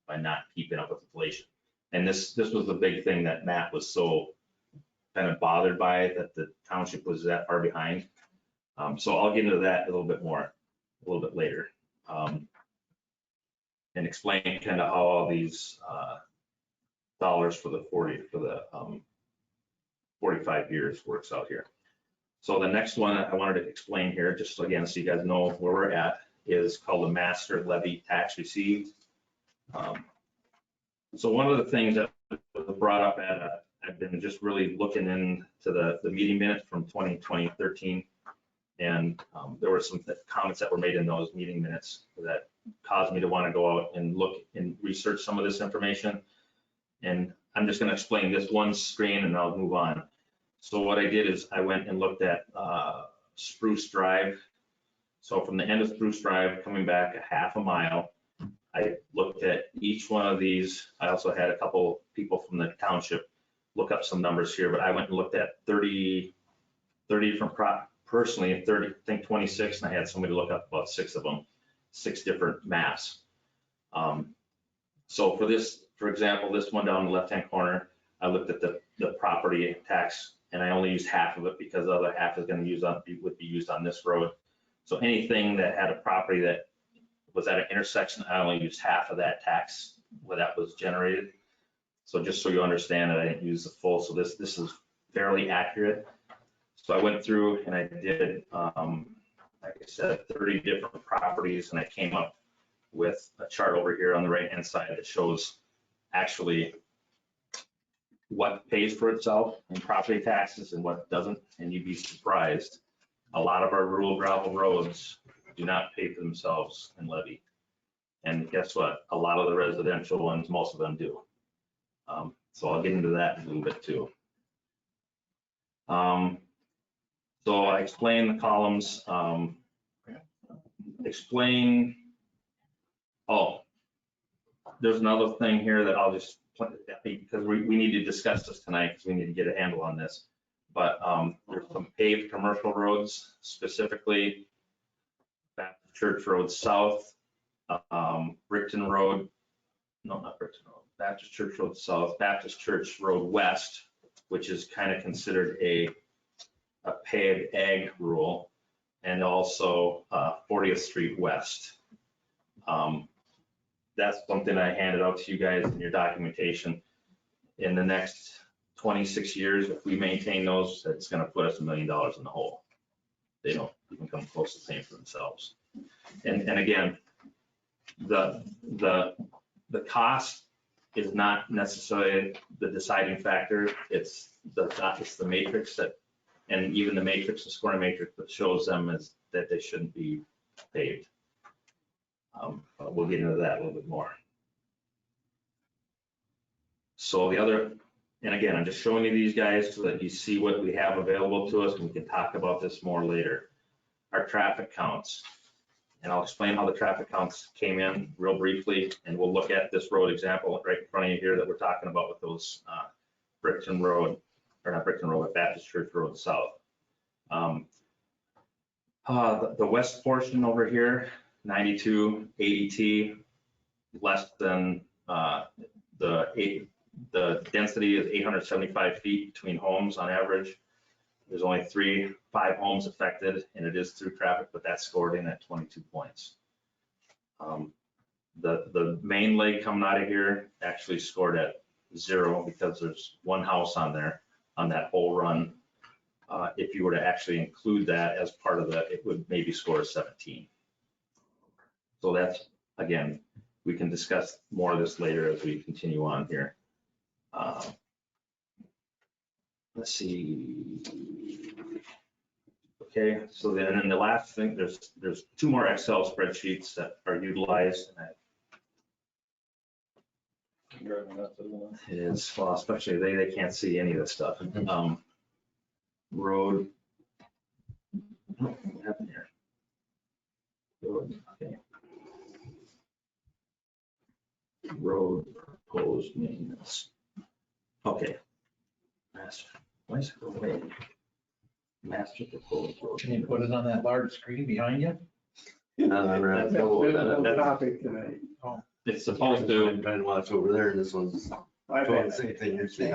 by not keeping up with inflation. And this was the big thing that Matt was so kind of bothered by, that the township was that far behind. So I'll get into that a little bit later. And explain kind of how all these dollars for the 45 years works out here. So the next one I wanted to explain here, just so again, so you guys know where we're at, is called the master levy tax received. So one of the things that was brought up at, I've been just really looking into the meeting minutes from 2013. And there were some comments that were made in those meeting minutes that caused me to want to go out and look and research some of this information. And I'm just going to explain this one screen and I'll move on. So what I did is I went and looked at Spruce Drive. So from the end of Spruce Drive, coming back a half a mile, I looked at each one of these. I also had a couple people from the township look up some numbers here, but I went and looked at 30 different personally, 30, I think 26, and I had somebody look up about 6 of them, 6 different maps. So for this, for example, this one down in the left-hand corner, I looked at the property tax, and I only used half of it because the other half is going to would be used on this road. So anything that had a property that was at an intersection, I only used half of that tax where that was generated. So just so you understand that I didn't use the full, so this is fairly accurate. So I went through and I did, like I said, 30 different properties, and I came up with a chart over here on the right-hand side that shows actually what pays for itself in property taxes and what doesn't, and you'd be surprised. A lot of our rural gravel roads do not pay for themselves in levy. And guess what? A lot of the residential ones, most of them do. So I'll get into that in a little bit too. So I explain the columns, there's another thing here that I'll just, because we need to discuss this tonight because we need to get a handle on this. But there's some paved commercial roads, specifically Baptist Church Road South, Brickton Road, no, not Brickton Road, Baptist Church Road South, Baptist Church Road West, which is kind of considered a paved ag rule, and also 40th Street West. That's something I handed out to you guys in your documentation. In the next 26 years, if we maintain those, it's going to put us $1 million in the hole. They don't even come close to paying for themselves. And again, the cost is not necessarily the deciding factor. It's the matrix that, and even the matrix, the scoring matrix that shows them is that they shouldn't be paved. But we'll get into that a little bit more. So the other, and again, I'm just showing you these guys so that you see what we have available to us, and we can talk about this more later. Our traffic counts, and I'll explain how the traffic counts came in real briefly, and we'll look at this road example right in front of you here that we're talking about with those Brickton Road, or not Brickton Road, but Baptist Church Road South. The west portion over here, 92 ADT, less than the density is 875 feet between homes on average. There's only 5 homes affected, and it is through traffic, but that's scored in at 22 points. The main leg coming out of here actually scored at 0 because there's one house on there on that whole run. If you were to actually include that as part of that, it would maybe score a 17. So that's, again, we can discuss more of this later as we continue on here. Let's see. Okay, so then in the last thing, there's 2 more Excel spreadsheets that are utilized. And it is, well, especially they can't see any of this stuff. Road. What happened here? Road, okay. Road proposed maintenance. Okay. Master, why is it go away? Master proposed road. Can you put it on that large screen behind you? Topic tonight. Oh, It's supposed to. Ben watch over there, and this one's My doing bad. the same thing you're seeing.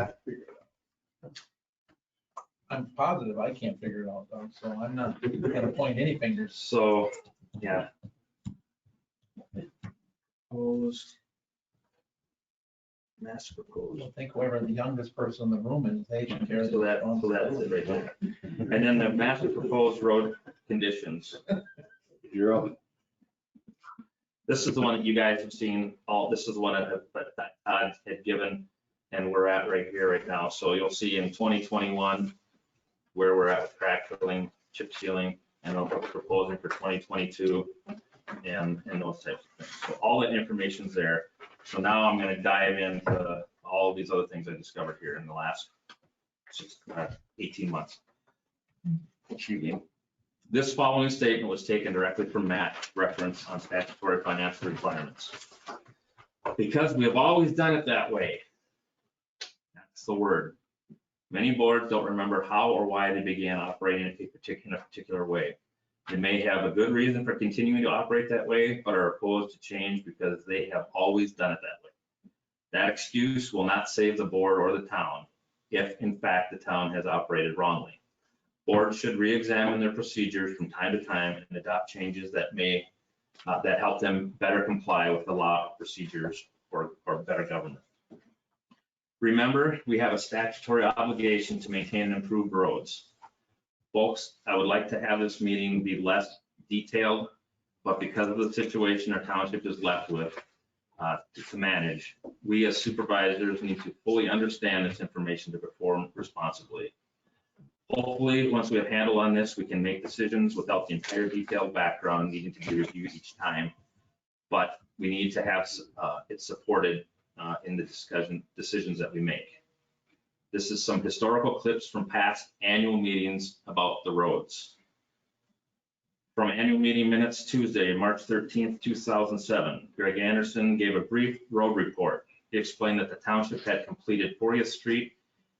I'm positive I can't figure it out though, so I'm not gonna point any fingers. So, yeah. Proposed Master I proposal. don't think whoever the youngest person in the room is, they can carry So that's it right there. And then the master proposed road conditions. You're up. This is the one that you guys have seen, this is the one that Todd had given, and we're at right here, right now. So you'll see in 2021, where we're at with crack filling, chip sealing, and what we're proposing for 2022, and those types of things. So all that information's there. So now I'm gonna dive into all of these other things I discovered here in the last 18 months. Excuse me. This following statement was taken directly from Matt, reference on statutory financial requirements. Because we have always done it that way. That's the word. Many boards don't remember how or why they began operating in a particular way. They may have a good reason for continuing to operate that way, but are opposed to change because they have always done it that way. That excuse will not save the board or the town if, in fact, the town has operated wrongly. Boards should re-examine their procedures from time to time and adopt changes that may that help them better comply with the law, procedures, or better government. Remember, we have a statutory obligation to maintain and improve roads. Folks, I would like to have this meeting be less detailed, but because of the situation our township is left with to manage, we as supervisors need to fully understand this information to perform responsibly. Hopefully, once we have handle on this, we can make decisions without the entire detailed background needing to be reviewed each time. But we need to have it supported in the decisions that we make. This is some historical clips from past annual meetings about the roads. From annual meeting minutes Tuesday, March 13th, 2007, Greg Anderson gave a brief road report. He explained that the township had completed 40th Street.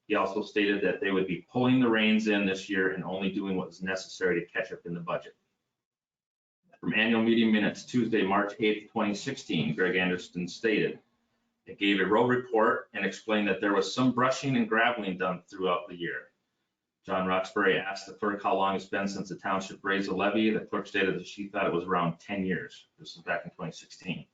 He also stated that they would be pulling the reins in this year and only doing what was necessary to catch up in the budget. From annual meeting minutes Tuesday, March 8th, 2016, Greg Anderson stated, it gave a road report and explained that there was some brushing and graveling done throughout the year. John Roxbury asked the clerk how long it's been since the township raised a levy. The clerk stated that she thought it was around 10 years. This was back in 2016.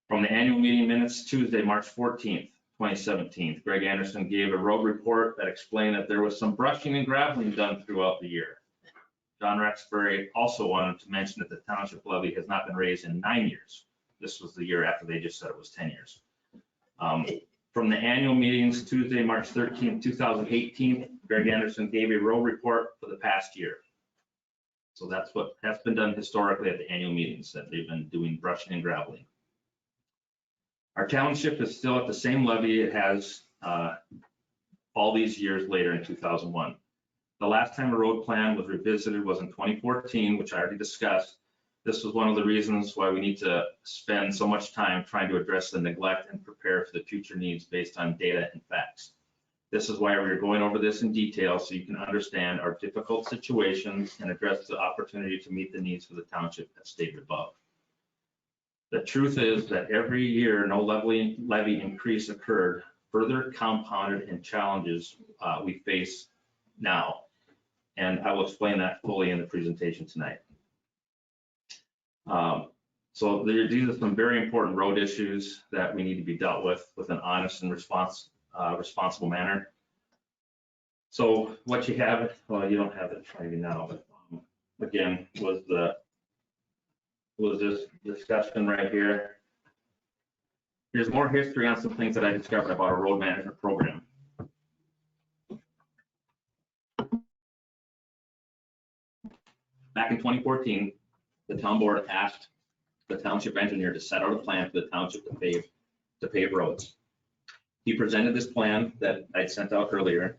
From the annual meeting minutes Tuesday, March 14th, 2017, Greg Anderson gave a road report that explained that there was some brushing and graveling done throughout the year. John Roxbury also wanted to mention that the township levy has not been raised in 9 years. This was the year after they just said it was 10 years. From the annual meetings Tuesday, March 13th, 2018, Greg Anderson gave a road report for the past year. So that's what has been done historically at the annual meetings, that they've been doing brushing and graveling. Our township is still at the same levy it has all these years later in 2001. The last time a road plan was revisited was in 2014, which I already discussed. This was one of the reasons why we need to spend so much time trying to address the neglect and prepare for the future needs based on data and facts. This is why we're going over this in detail so you can understand our difficult situations and address the opportunity to meet the needs for the township as stated above. The truth is that every year no levy increase occurred, further compounded in challenges we face now. And I will explain that fully in the presentation tonight. So these are some very important road issues that we need to be dealt with an honest and responsible manner. So what you have, well, you don't have it maybe now, but again, was this discussion right here. Here's more history on some things that I discovered about our road management program. Back in 2014, the town board asked the township engineer to set out a plan for the township to pave roads. He presented this plan that I'd sent out earlier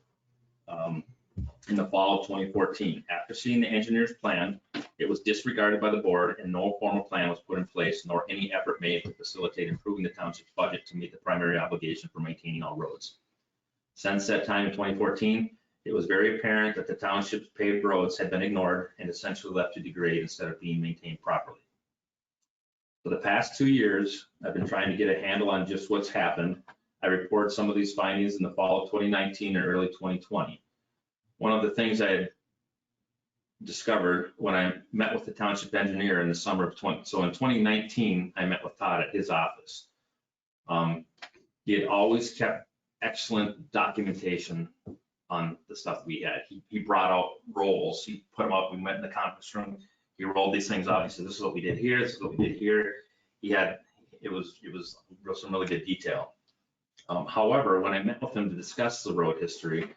in the fall of 2014. After seeing the engineer's plan, it was disregarded by the board and no formal plan was put in place, nor any effort made to facilitate improving the township's budget to meet the primary obligation for maintaining all roads. Since that time in 2014, it was very apparent that the township's paved roads had been ignored and essentially left to degrade instead of being maintained properly. For the past 2 years, I've been trying to get a handle on just what's happened. I reported some of these findings in the fall of 2019 and early 2020. One of the things I had discovered when I met with the township engineer in the summer of so in 2019, I met with Todd at his office. He had always kept excellent documentation on the stuff we had. He brought out rolls, he put them up, we went in the conference room, he rolled these things up, he said, this is what we did here, this is what we did here. It was some really good detail. However, when I met with him to discuss the road history,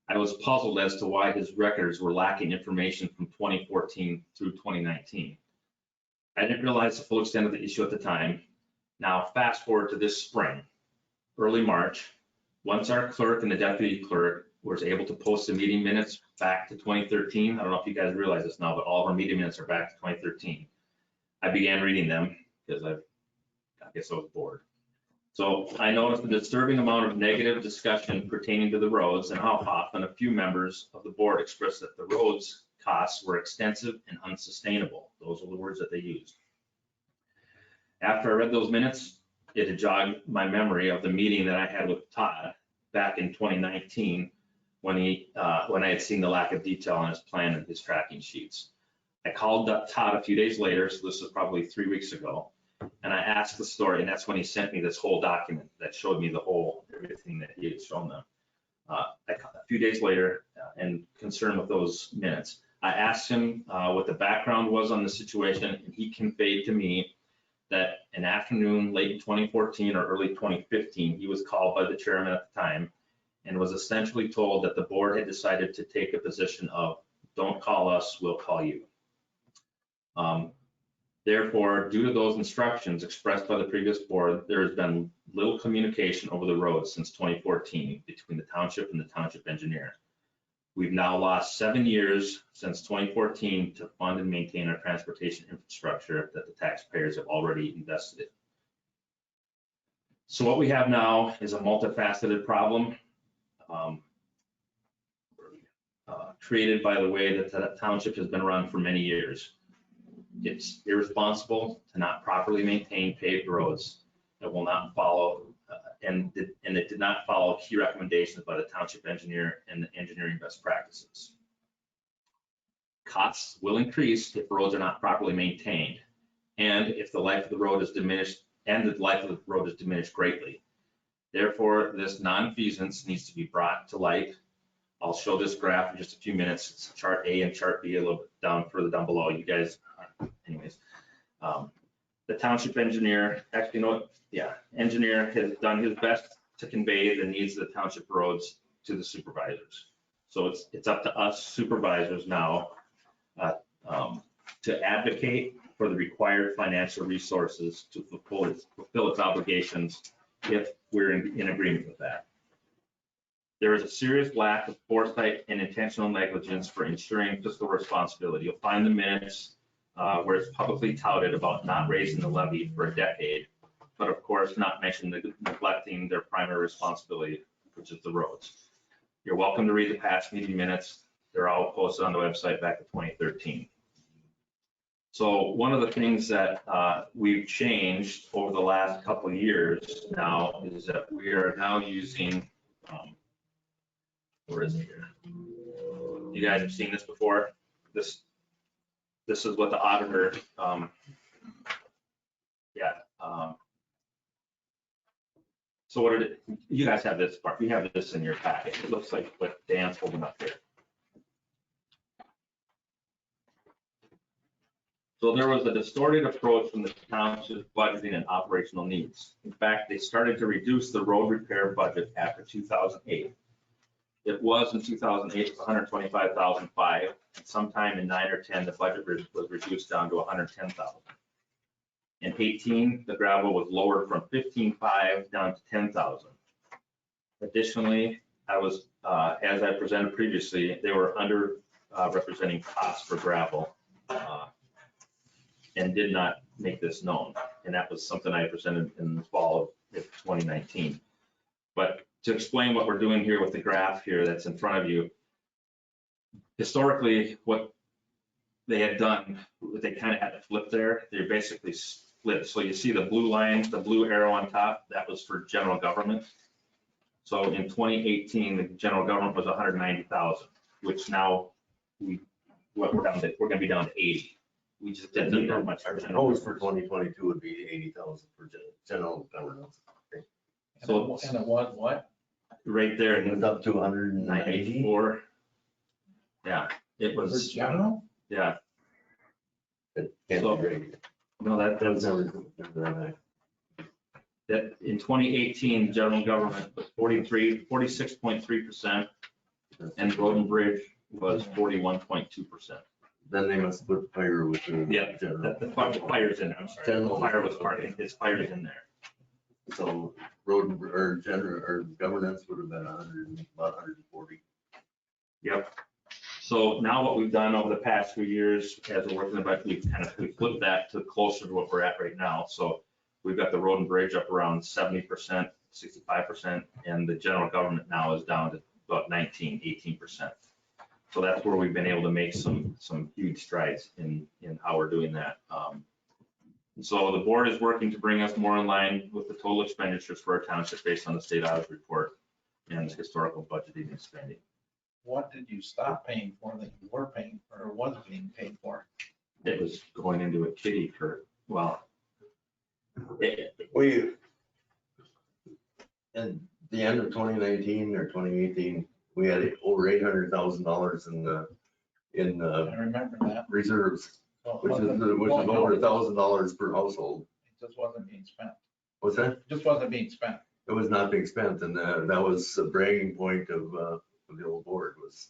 I was puzzled as to why his records were lacking information from 2014 through 2019. I didn't realize the full extent of the issue at the time. Now, fast forward to this spring, early March, once our clerk and the deputy clerk was able to post the meeting minutes back to 2013. I don't know if you guys realize this now, but all of our meeting minutes are back to 2013. I began reading them because I guess I was bored. So I noticed a disturbing amount of negative discussion pertaining to the roads and how often a few members of the board expressed that the roads costs were extensive and unsustainable. Those are the words that they used. After I read those minutes, it had jogged my memory of the meeting that I had with Todd back in 2019 when I had seen the lack of detail on his plan and his tracking sheets. I called Todd a few days later, so this was probably 3 weeks ago, and I asked the story, and that's when he sent me this whole document that showed me everything that he had shown them. A few days later, and concerned with those minutes, I asked him what the background was on the situation, and he conveyed to me that an afternoon late in 2014 or early 2015, he was called by the chairman at the time and was essentially told that the board had decided to take a position of, don't call us, we'll call you. Therefore, due to those instructions expressed by the previous board, there has been little communication over the road since 2014 between the township and the township engineer. We've now lost 7 years since 2014 to fund and maintain our transportation infrastructure that the taxpayers have already invested in. So what we have now is a multifaceted problem created by the way that the township has been run for many years. It's irresponsible to not properly maintain paved roads that will not follow, and it did not follow key recommendations by the township engineer and the engineering best practices. Costs will increase if roads are not properly maintained, and if the life of the road is diminished, greatly. Therefore, this nonfeasance needs to be brought to light. I'll show this graph in just a few minutes. It's chart A and chart B a little bit further down below. You guys, anyways, the township engineer, actually, you know what? Yeah, engineer has done his best to convey the needs of the township roads to the supervisors. So it's up to us supervisors now to advocate for the required financial resources to fulfill its obligations if we're in agreement with that. There is a serious lack of foresight and intentional negligence for ensuring fiscal responsibility. You'll find the minutes where it's publicly touted about not raising the levy for a decade, but of course not neglecting their primary responsibility, which is the roads. You're welcome to read the past meeting minutes. They're all posted on the website back in 2013. So one of the things that we've changed over the last couple of years now is that we are now using, where is it here? You guys have seen this before. This is what the auditor, so what did you guys have this part? We have this in your packet. It looks like what Dan's holding up here. So there was a distorted approach from the township's budgeting and operational needs. In fact, they started to reduce the road repair budget after 2008. It was in 2008, $125,500, and sometime in 9 or 10, the budget was reduced down to $110,000. In 18, the gravel was lowered from $15,500 down to $10,000. Additionally, as I presented previously, they were under representing costs for gravel and did not make this known. And that was something I presented in the fall of 2019. But to explain what we're doing here with the graph here that's in front of you, historically, what they had done, they kind of had to flip there. They basically split. So you see the blue line, the blue arrow on top, that was for general government. So in 2018, the general government was 190,000, which now we're going to be down to 80. We just didn't need that much. Our proposed for 2022 would be 80,000 for general government. So And it was what? right there It in was up to 190. 94. Yeah, it For was, general? yeah, It can't So- be right. no, That was that's, never. that in 2018, general government was 46.3%, and road and bridge was 41.2%. Then they must put fire with the. Yeah, general. The fire's in there, I'm sorry. General. Fire was part of it, his fire's in there. So road or general or governance would have been about 140. Yep. So now what we've done over the past few years, as we're working about, we flipped that to closer to what we're at right now. So we've got the road and bridge up around 70%, 65%, and the general government now is down to about 18%. So that's where we've been able to make some huge strides in how we're doing that. So the board is working to bring us more in line with the total expenditures for our township based on the state audit report and historical budgeting and spending. What did you stop paying for that you were paying for or was being paid for? It was going into a kitty for, well, We, at the end of 2019 or 2018, we had over $800,000 in I remember that. reserves, So it which is wasn't- over $1,000 per household. It just wasn't being spent. What's that? It just wasn't being spent. It was not being spent, and that was a bragging point of the old board was,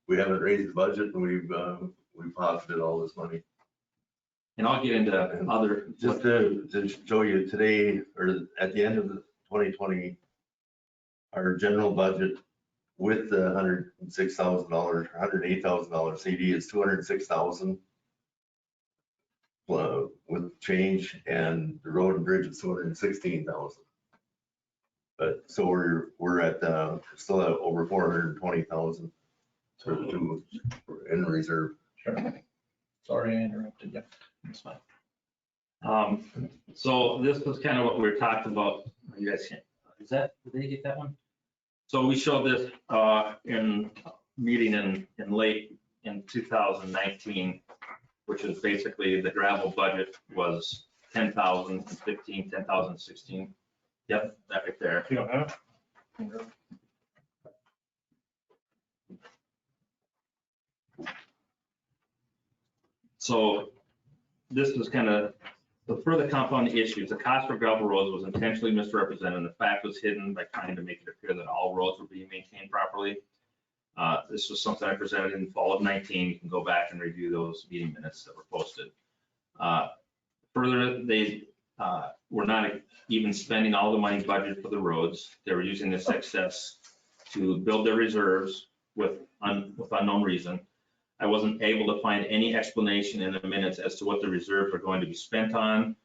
we haven't raised the budget and we've pocketed all this money. and I'll get into other, Just to show you today, or at the end of the 2020, our general budget with the $106,000, $108,000 CD is $206,000 with change, and the road and bridge is $216,000. But so we're at still at over $420,000 in reserve. Sure. Sorry I interrupted you. that's fine. So this was kind of what we were talking about. You guys can, did they get that one? So we showed this in meeting in late in 2019, which is basically the gravel budget was 10,015, 10,016. Yep, that right there. You don't have? So this was kind of the further compound issues. The cost for gravel roads was intentionally misrepresented. The fact was hidden by trying to make it appear that all roads were being maintained properly. This was something I presented in fall of 19. You can go back and review those meeting minutes that were posted. Further, they were not even spending all the money budgeted for the roads. They were using this excess to build their reserves with unknown reason. I wasn't able to find any explanation in the minutes as to what the reserves are going to be spent on.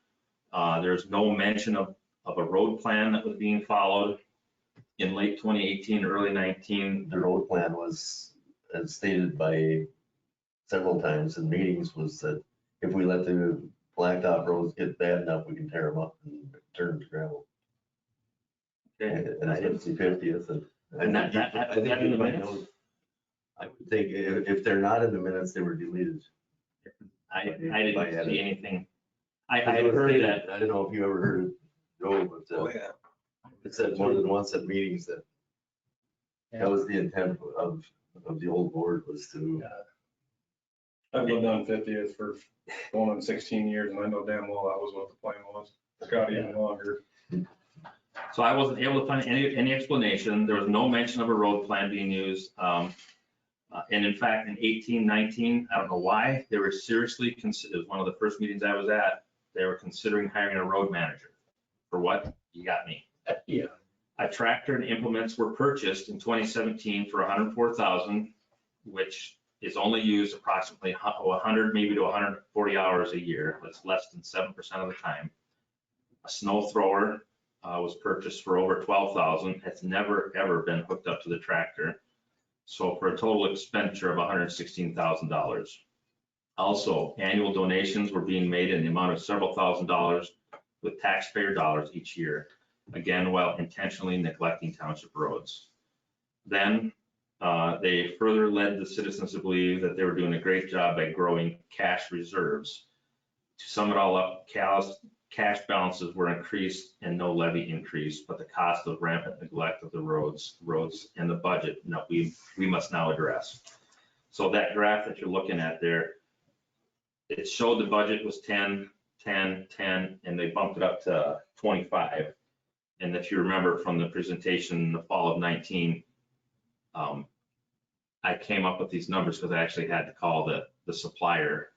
There's no mention of a road plan that was being followed. In late 2018, early 19, The road plan was, as stated by several times in meetings, was that if we let the blacktop roads get bad enough, we can tear them up and turn them to gravel. And it's 50/50th. And that in the minutes? I would think if they're not in the minutes, they were deleted. I didn't see anything. I I had heard it. that. I don't know if you ever heard it, Joe, but it said more than once at meetings that that was the intent of the old board was to. I've lived on 50th for going on 16 years, and I know damn well that was what the plan was. Got even longer. So I wasn't able to find any explanation. There was no mention of a road plan being used. And in fact, in 18, 19, I don't know why, they were seriously, it was one of the first meetings I was at, they were considering hiring a road manager. For what? You got me. Yeah. A tractor and implements were purchased in 2017 for $104,000, which is only used approximately 100, maybe to 140 hours a year. That's less than 7% of the time. A snow thrower was purchased for over $12,000. It's never, ever been hooked up to the tractor. So for a total expenditure of $116,000. Also, annual donations were being made in the amount of several $1,000s with taxpayer dollars each year. Again, while intentionally neglecting township roads. Then they further led the citizens to believe that they were doing a great job by growing cash reserves To sum it all up, cash balances were increased and no levy increase, but the cost of rampant neglect of the roads and the budget, we must now address. So that graph that you're looking at there, it showed the budget was 10, 10, 10, and they bumped it up to 25. And if you remember from the presentation in the fall of 19, I came up with these numbers because I actually had to call the supplier,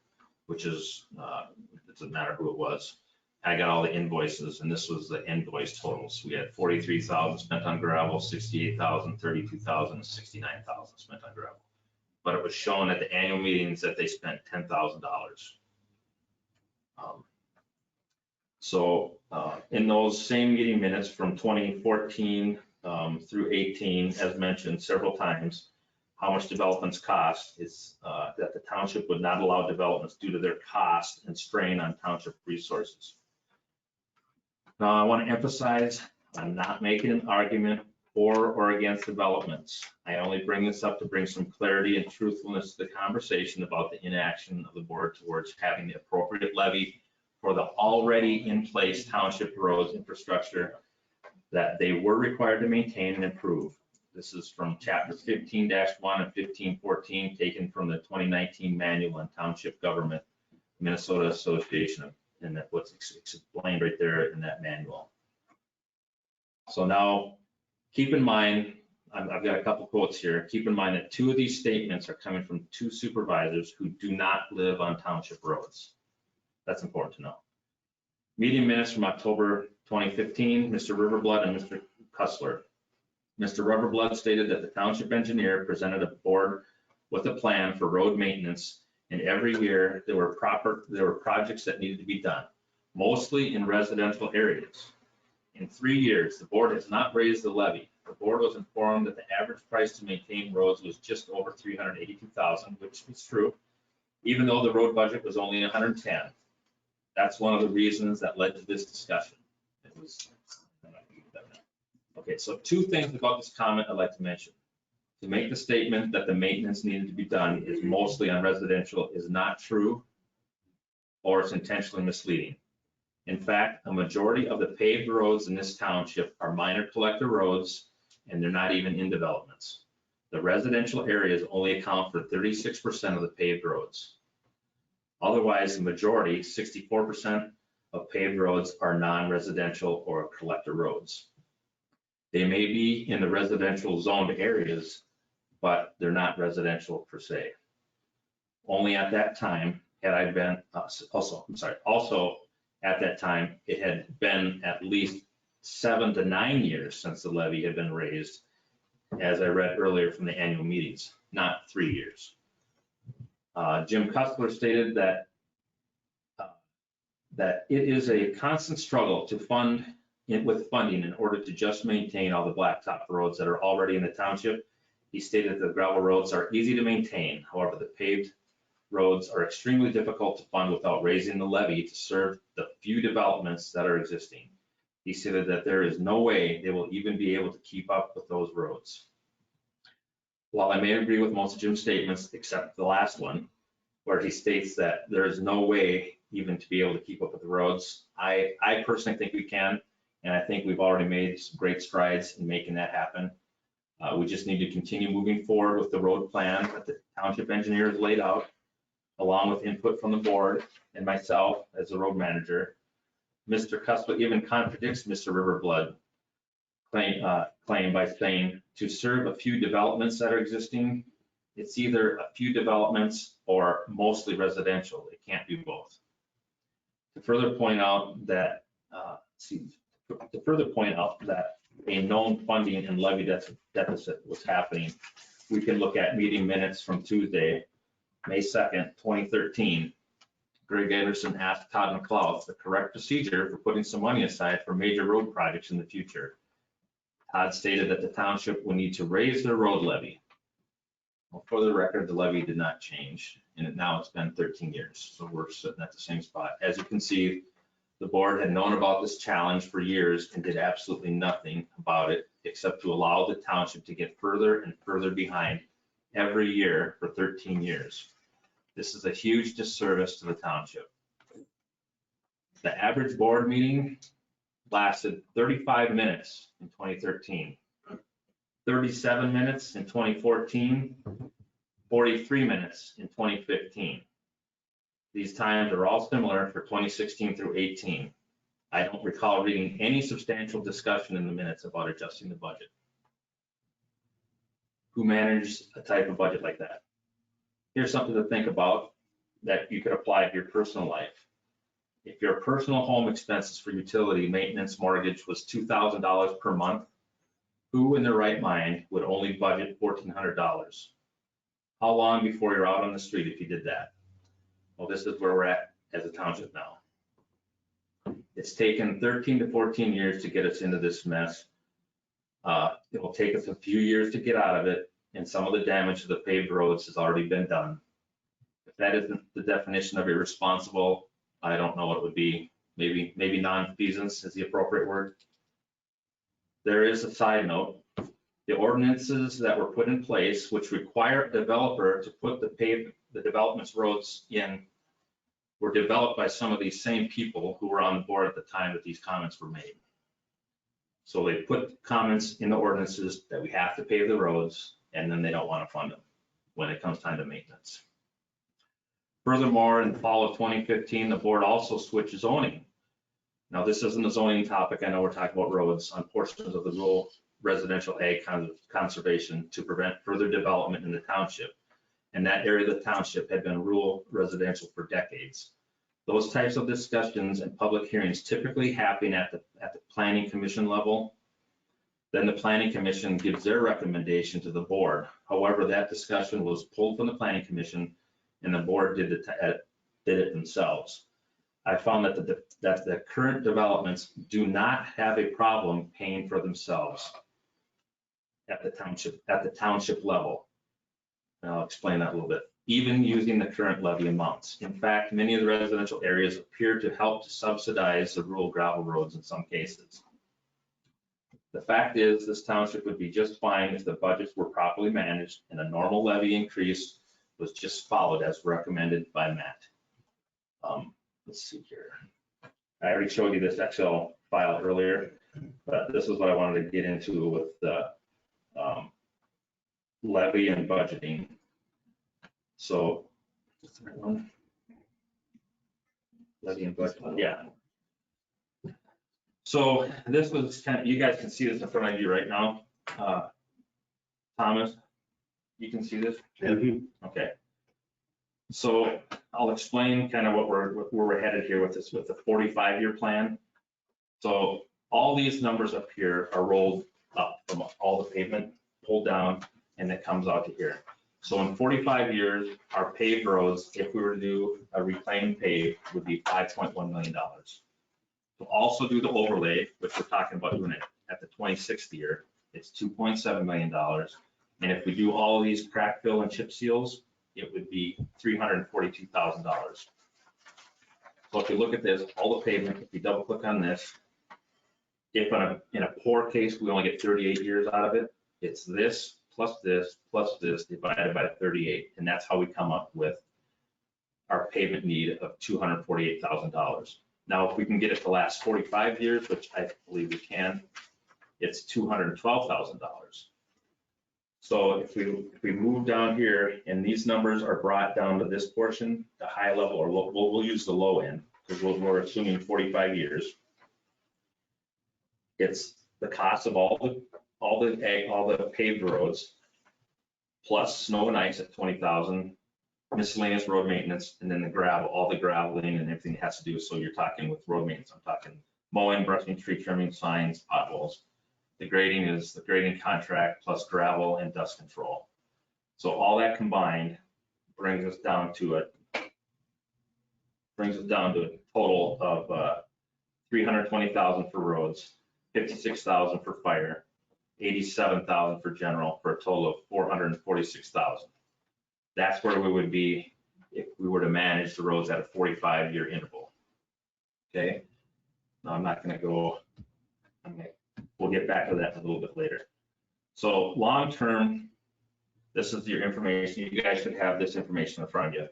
which is, it doesn't matter who it was. I got all the invoices, and this was the invoice totals. We had 43,000 spent on gravel, 68,000, 32,000, 69,000 spent on gravel. But it was shown at the annual meetings that they spent $10,000. So in those same meeting minutes from 2014 through 18, as mentioned several times, how much developments cost is that the township would not allow developments due to their cost and strain on township resources. Now, I want to emphasize, I'm not making an argument for or against developments. I only bring this up to bring some clarity and truthfulness to the conversation about the inaction of the board towards having the appropriate levy for the already in place township roads infrastructure that they were required to maintain and improve. This is from chapter 15-1 and 1514, taken from the 2019 manual on township government, Minnesota Association, and that's what's explained right there in that manual. So now, keep in mind, I've got a couple quotes here. Keep in mind that 2 of these statements are coming from 2 supervisors who do not live on township roads. That's important to know. Meeting minutes from October 2015, Mr. Riverblood and Mr. Cussler. Mr. Riverblood stated that the township engineer presented a board with a plan for road maintenance, and every year there were projects that needed to be done, mostly in residential areas. In 3 years, the board has not raised the levy. The board was informed that the average price to maintain roads was just over $382,000, which is true, even though the road budget was only $110,000. That's one of the reasons that led to this discussion. It was, okay, so 2 things about this comment I'd like to mention. To make the statement that the maintenance needed to be done is mostly on residential is not true, or it's intentionally misleading. In fact, a majority of the paved roads in this township are minor collector roads, and they're not even in developments. The residential areas only account for 36% of the paved roads. Otherwise, the majority, 64% of paved roads are non-residential or collector roads. They may be in the residential zoned areas, but they're not residential per se. Only at that time had I been, also at that time, it had been at least 7 to 9 years since the levy had been raised, as I read earlier from the annual meetings, not 3 years. Jim Cussler stated that it is a constant struggle to fund with funding in order to just maintain all the blacktop roads that are already in the township. He stated that the gravel roads are easy to maintain. However, the paved roads are extremely difficult to fund without raising the levy to serve the few developments that are existing. He stated that there is no way they will even be able to keep up with those roads. While I may agree with most of Jim's statements, except the last one, where he states that there is no way even to be able to keep up with the roads, I personally think we can, and I think we've already made some great strides in making that happen. We just need to continue moving forward with the road plan that the township engineer has laid out, along with input from the board and myself as the road manager. Mr. Cussler even contradicts Mr. Riverblood claim by saying to serve a few developments that are existing, it's either a few developments or mostly residential. It can't be both. To further point out that a known funding and levy deficit was happening, we can look at meeting minutes from Tuesday, May 2nd, 2013. Greg Anderson asked Todd McLeod the correct procedure for putting some money aside for major road projects in the future. Todd stated that the township would need to raise their road levy. Well, for the record, the levy did not change, and now it's been 13 years, so we're sitting at the same spot. As you can see, the board had known about this challenge for years and did absolutely nothing about it except to allow the township to get further and further behind every year for 13 years. This is a huge disservice to the township. The average board meeting lasted 35 minutes in 2013, 37 minutes in 2014, 43 minutes in 2015. These times are all similar for 2016 through 18. I don't recall reading any substantial discussion in the minutes about adjusting the budget. Who managed a type of budget like that? Here's something to think about that you could apply to your personal life. If your personal home expenses for utility, maintenance, mortgage was $2,000 per month, who in their right mind would only budget $1,400? How long before you're out on the street if you did that? Well, this is where we're at as a township now. It's taken 13 to 14 years to get us into this mess. It will take us a few years to get out of it, and some of the damage to the paved roads has already been done. If that isn't the definition of irresponsible, I don't know what it would be. Maybe non-feasance is the appropriate word. There is a side note. The ordinances that were put in place, which require a developer to put the development's roads in, were developed by some of these same people who were on the board at the time that these comments were made. So they put comments in the ordinances that we have to pave the roads, and then they don't want to fund them when it comes time to maintenance. Furthermore, in the fall of 2015, the board also switched zoning. Now, this isn't a zoning topic. I know we're talking about roads on portions of the rural residential ag conservation to prevent further development in the township. And that area of the township had been rural residential for decades. Those types of discussions and public hearings typically happen at the planning commission level. Then the planning commission gives their recommendation to the board. However, that discussion was pulled from the planning commission and the board did it themselves. I found that the current developments do not have a problem paying for themselves at the township level. And I'll explain that a little bit. Even using the current levy amounts. In fact, many of the residential areas appear to help to subsidize the rural gravel roads in some cases. The fact is, this township would be just fine if the budgets were properly managed and a normal levy increase was just followed as recommended by Matt. Let's see here. I already showed you this Excel file earlier, but this is what I wanted to get into with the levy and budgeting. So, what's the right one? Levy and budgeting, yeah. So this was kind of, you guys can see this in front of you right now. Thomas, you can see this? Okay. So I'll explain kind of where we're headed here with this, with the 45-year plan. So all these numbers up here are rolled up from all the pavement pulled down, and it comes out to here. So in 45 years, our paved roads, if we were to do a reclaimed pave, would be $5.1 million. To also do the overlay, which we're talking about doing it at the 26th year, it's $2.7 million. And if we do all of these crack fill and chip seals, it would be $342,000. So if you look at this, all the pavement, if you double click on this, if in a poor case, we only get 38 years out of it, it's this plus this divided by 38. And that's how we come up with our pavement need of $248,000. Now, if we can get it to last 45 years, which I believe we can, it's $212,000. So if we move down here and these numbers are brought down to this portion, the high level, or we'll use the low end because we're assuming 45 years. It's the cost of all the paved roads plus snow and ice at 20,000, miscellaneous road maintenance, and then the gravel, all the graveling and everything it has to do. So you're talking with road maintenance, I'm talking mowing, brushing, tree trimming, signs, potholes. The grading is the grading contract plus gravel and dust control. So all that combined brings us down to a total of $320,000 for roads, $56,000 for fire, $87,000 for general, for a total of $446,000. That's where we would be if we were to manage the roads at a 45-year interval. Okay. Now I'm not going to go. We'll get back to that a little bit later. So long-term, this is your information. You guys should have this information in front of you.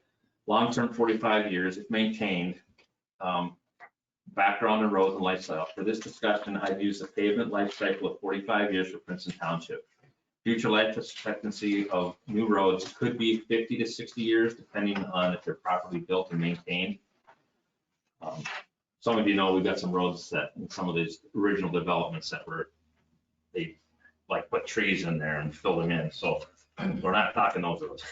Long-term, 45 years, if maintained, Background and roads and lifestyle. For this discussion, I've used a pavement life cycle of 45 years for Princeton Township. Future life expectancy of new roads could be 50 to 60 years, depending on if they're properly built and maintained. Some of you know we've got some roads that in some of these original developments that they like put trees in there and fill them in. So we're not talking those roads.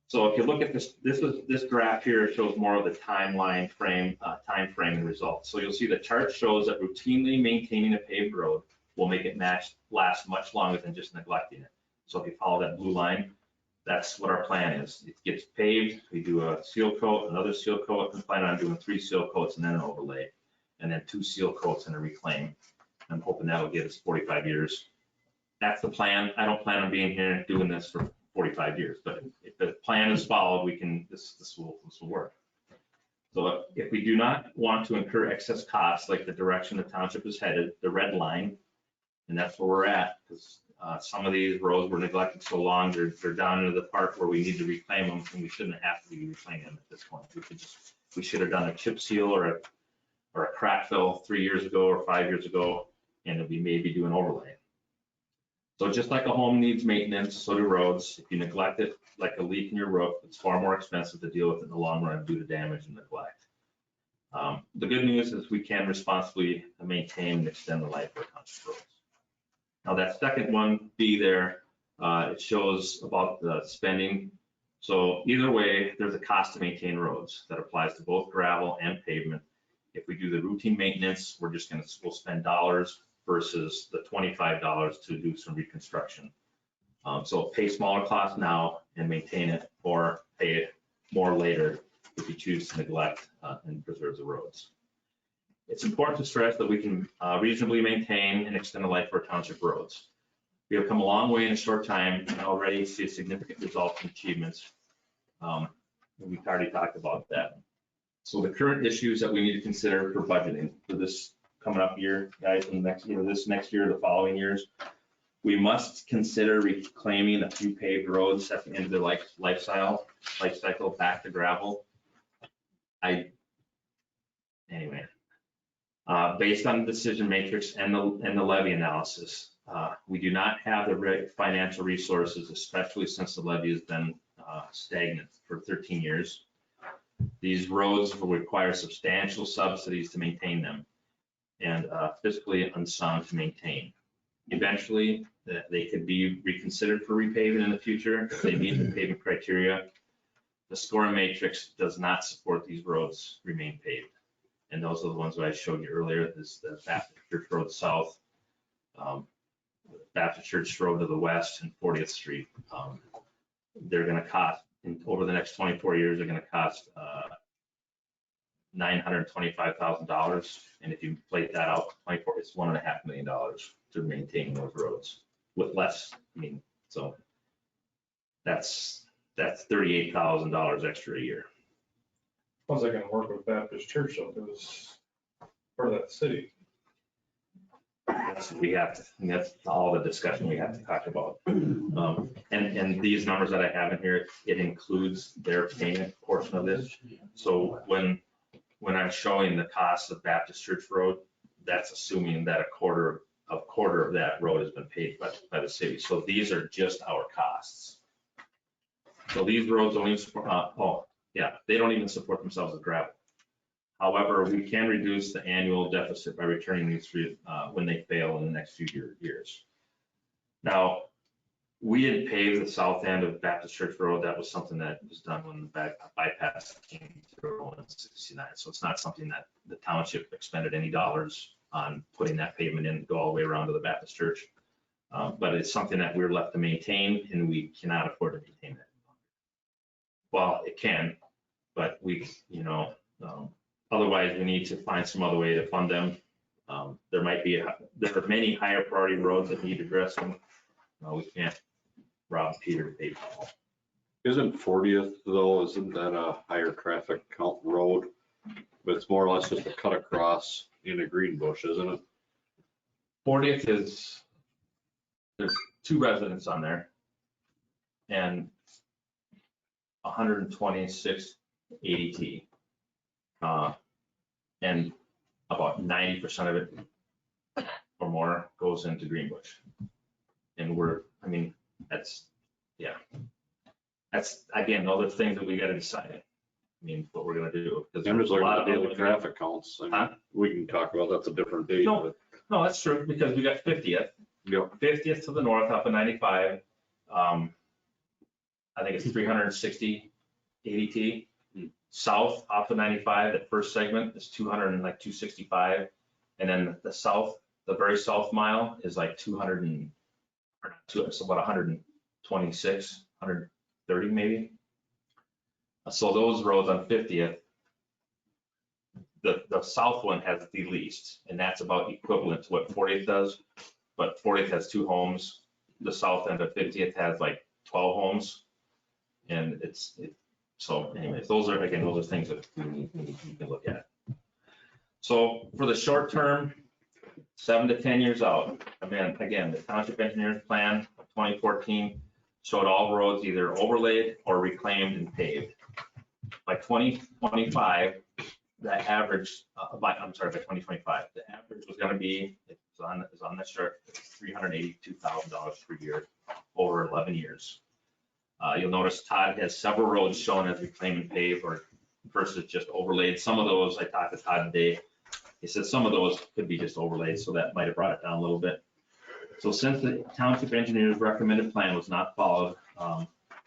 So if you look at this graph here shows more of the time frame and results. So you'll see the chart shows that routinely maintaining a paved road will make it last much longer than just neglecting it. So if you follow that blue line, that's what our plan is. It gets paved, we do a seal coat, another seal coat, and plan on doing 3 seal coats and then an overlay, and then 2 seal coats and a reclaim. I'm hoping that'll get us 45 years. That's the plan. I don't plan on being here doing this for 45 years, but if the plan is followed, this will work. So if we do not want to incur excess costs, like the direction the township is headed, the red line, and that's where we're at, because some of these roads were neglected so long, they're down into the part where we need to reclaim them, and we shouldn't have to be reclaiming them at this point. We should have done a chip seal or a crack fill 3 years ago or 5 years ago, and we maybe do an overlay. So just like a home needs maintenance, so do roads. If you neglect it, like a leak in your roof, it's far more expensive to deal with in the long run due to damage and neglect. The good news is we can responsibly maintain and extend the life of our township roads. Now that second one, B there, it shows about the spending. So either way, there's a cost to maintain roads that applies to both gravel and pavement. If we do the routine maintenance, we'll spend dollars versus the $25 to do some reconstruction. So pay smaller costs now and maintain it, or pay it more later if you choose to neglect and preserve the roads. It's important to stress that we can reasonably maintain and extend the life of our township roads. We have come a long way in a short time and already see significant results and achievements. We've already talked about that. So the current issues that we need to consider for budgeting for this coming up year, guys, and this next year, the following years, we must consider reclaiming a few paved roads at the end of their life cycle back to gravel. Based on the decision matrix and the levy analysis, we do not have the financial resources, especially since the levy has been stagnant for 13 years. These roads will require substantial subsidies to maintain them, and fiscally unsound to maintain. Eventually, they could be reconsidered for repaving in the future if they meet the pavement criteria. The scoring matrix does not support these roads remain paved. And those are the ones that I showed you earlier. This is the Baptist Church Road South, Baptist Church Road to the west, and 40th Street. They're going to cost, over the next 24 years, they're going to cost $925,000, and if you inflate that out to 24, it's $1.5 million to maintain those roads with less. So that's $38,000 extra a year. How's that gonna work with Baptist Church though? Because part of that city. That's all the discussion we have to talk about. And these numbers that I have in here, it includes their payment portion of this. So when I'm showing the cost of Baptist Church Road, that's assuming that a quarter of that road has been paid by the city. So these are just our costs. So these roads only support, they don't even support themselves as gravel. However, we can reduce the annual deficit by returning these three when they fail in the next few years. Now, we didn't pave the south end of Baptist Church Road. That was something that was done when the bypass came through in '69. So it's not something that the township expended any dollars on putting that pavement in to go all the way around to the Baptist church. But it's something that we're left to maintain, and we cannot afford to maintain it. Well, it can, but otherwise we need to find some other way to fund them. There are many higher priority roads that need addressing. We can't rob Peter to pay Paul. Isn't 40th though, isn't that a higher traffic count road? But it's more or less just a cut across in a green bush, isn't it? 40th there's 2 residents on there and 126 ADT. And about 90% of it or more goes into Greenbush. And I mean, that's, yeah. That's, again, those are things that we gotta decide. I mean, what we're gonna do. Because I'm just there's a looking lot at of daily other- traffic counts. I mean, Huh? we can talk about, that's a different day. No. but- No, that's true, because we got 50th. Yep. 50th to the north up of 95. I think it's 360 ADT. South off of 95, that first segment is 265. And then the south, the very south mile is like 200 and, or not two, it's about 126, 130 maybe. So those roads on 50th, the south one has the least, and that's about equivalent to what 40th does. But 40th has 2 homes. The south end of 50th has like 12 homes. And so anyways, those are things that we can look at. So for the short term, 7 to 10 years out, again, the Township Engineer's plan of 2014 showed all roads either overlaid or reclaimed and paved. By 2025, the average, by 2025, the average was gonna be, it's on the chart, $382,000 per year over 11 years. You'll notice Todd has several roads shown as reclaimed and paved or versus just overlaid. Some of those, I talked to Todd today, he said some of those could be just overlaid, so that might have brought it down a little bit. So since the Township Engineer's recommended plan was not followed,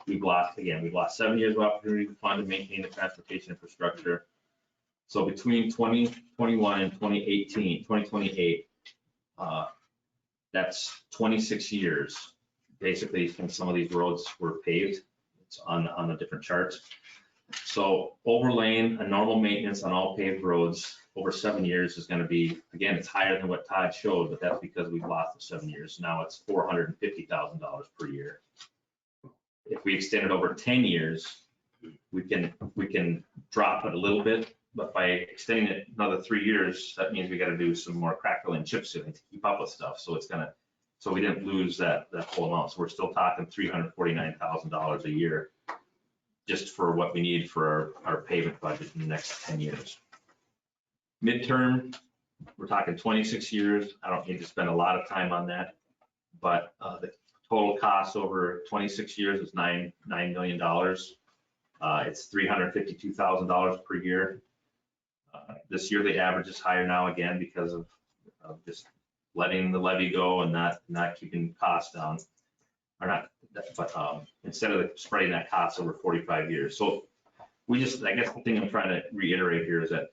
we've lost 7 years of opportunity to fund and maintain the transportation infrastructure. So between 2021 and 2028, that's 26 years. Basically, since some of these roads were paved, it's on the different charts. So overlaying a normal maintenance on all paved roads over 7 years is going to be, again, it's higher than what Todd showed, but that's because we've lost the 7 years. Now it's $450,000 per year. If we extend it over 10 years, we can drop it a little bit, but by extending it another 3 years, that means we got to do some more crack fill and chip sealing to keep up with stuff. So we didn't lose that whole amount. So we're still talking $349,000 a year just for what we need for our pavement budget in the next 10 years. Midterm, we're talking 26 years. I don't need to spend a lot of time on that, but the total cost over 26 years is $9 million. It's $352,000 per year. This yearly average is higher now again because of just letting the levy go and not keeping costs down, or not, but instead of spreading that cost over 45 years. So I guess the thing I'm trying to reiterate here is that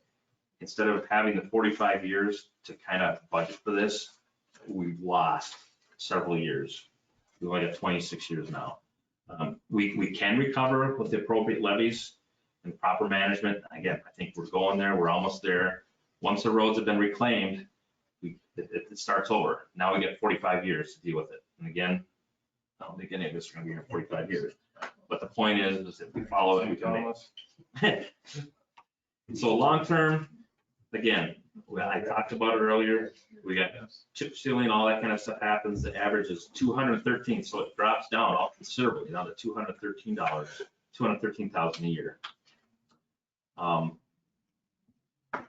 instead of having the 45 years to kind of budget for this, we've lost several years. We've only got 26 years now. We can recover with the appropriate levies and proper management. Again, I think we're going there. We're almost there. Once the roads have been reclaimed, it starts over. Now we get 45 years to deal with it. And again, I don't think any of us are going to be here 45 years. But the point is if we follow it, we can make it. So long term, again, I talked about it earlier. We got chip sealing, all that kind of stuff happens. The average is 213, so it drops down all considerably down to $213,000 a year.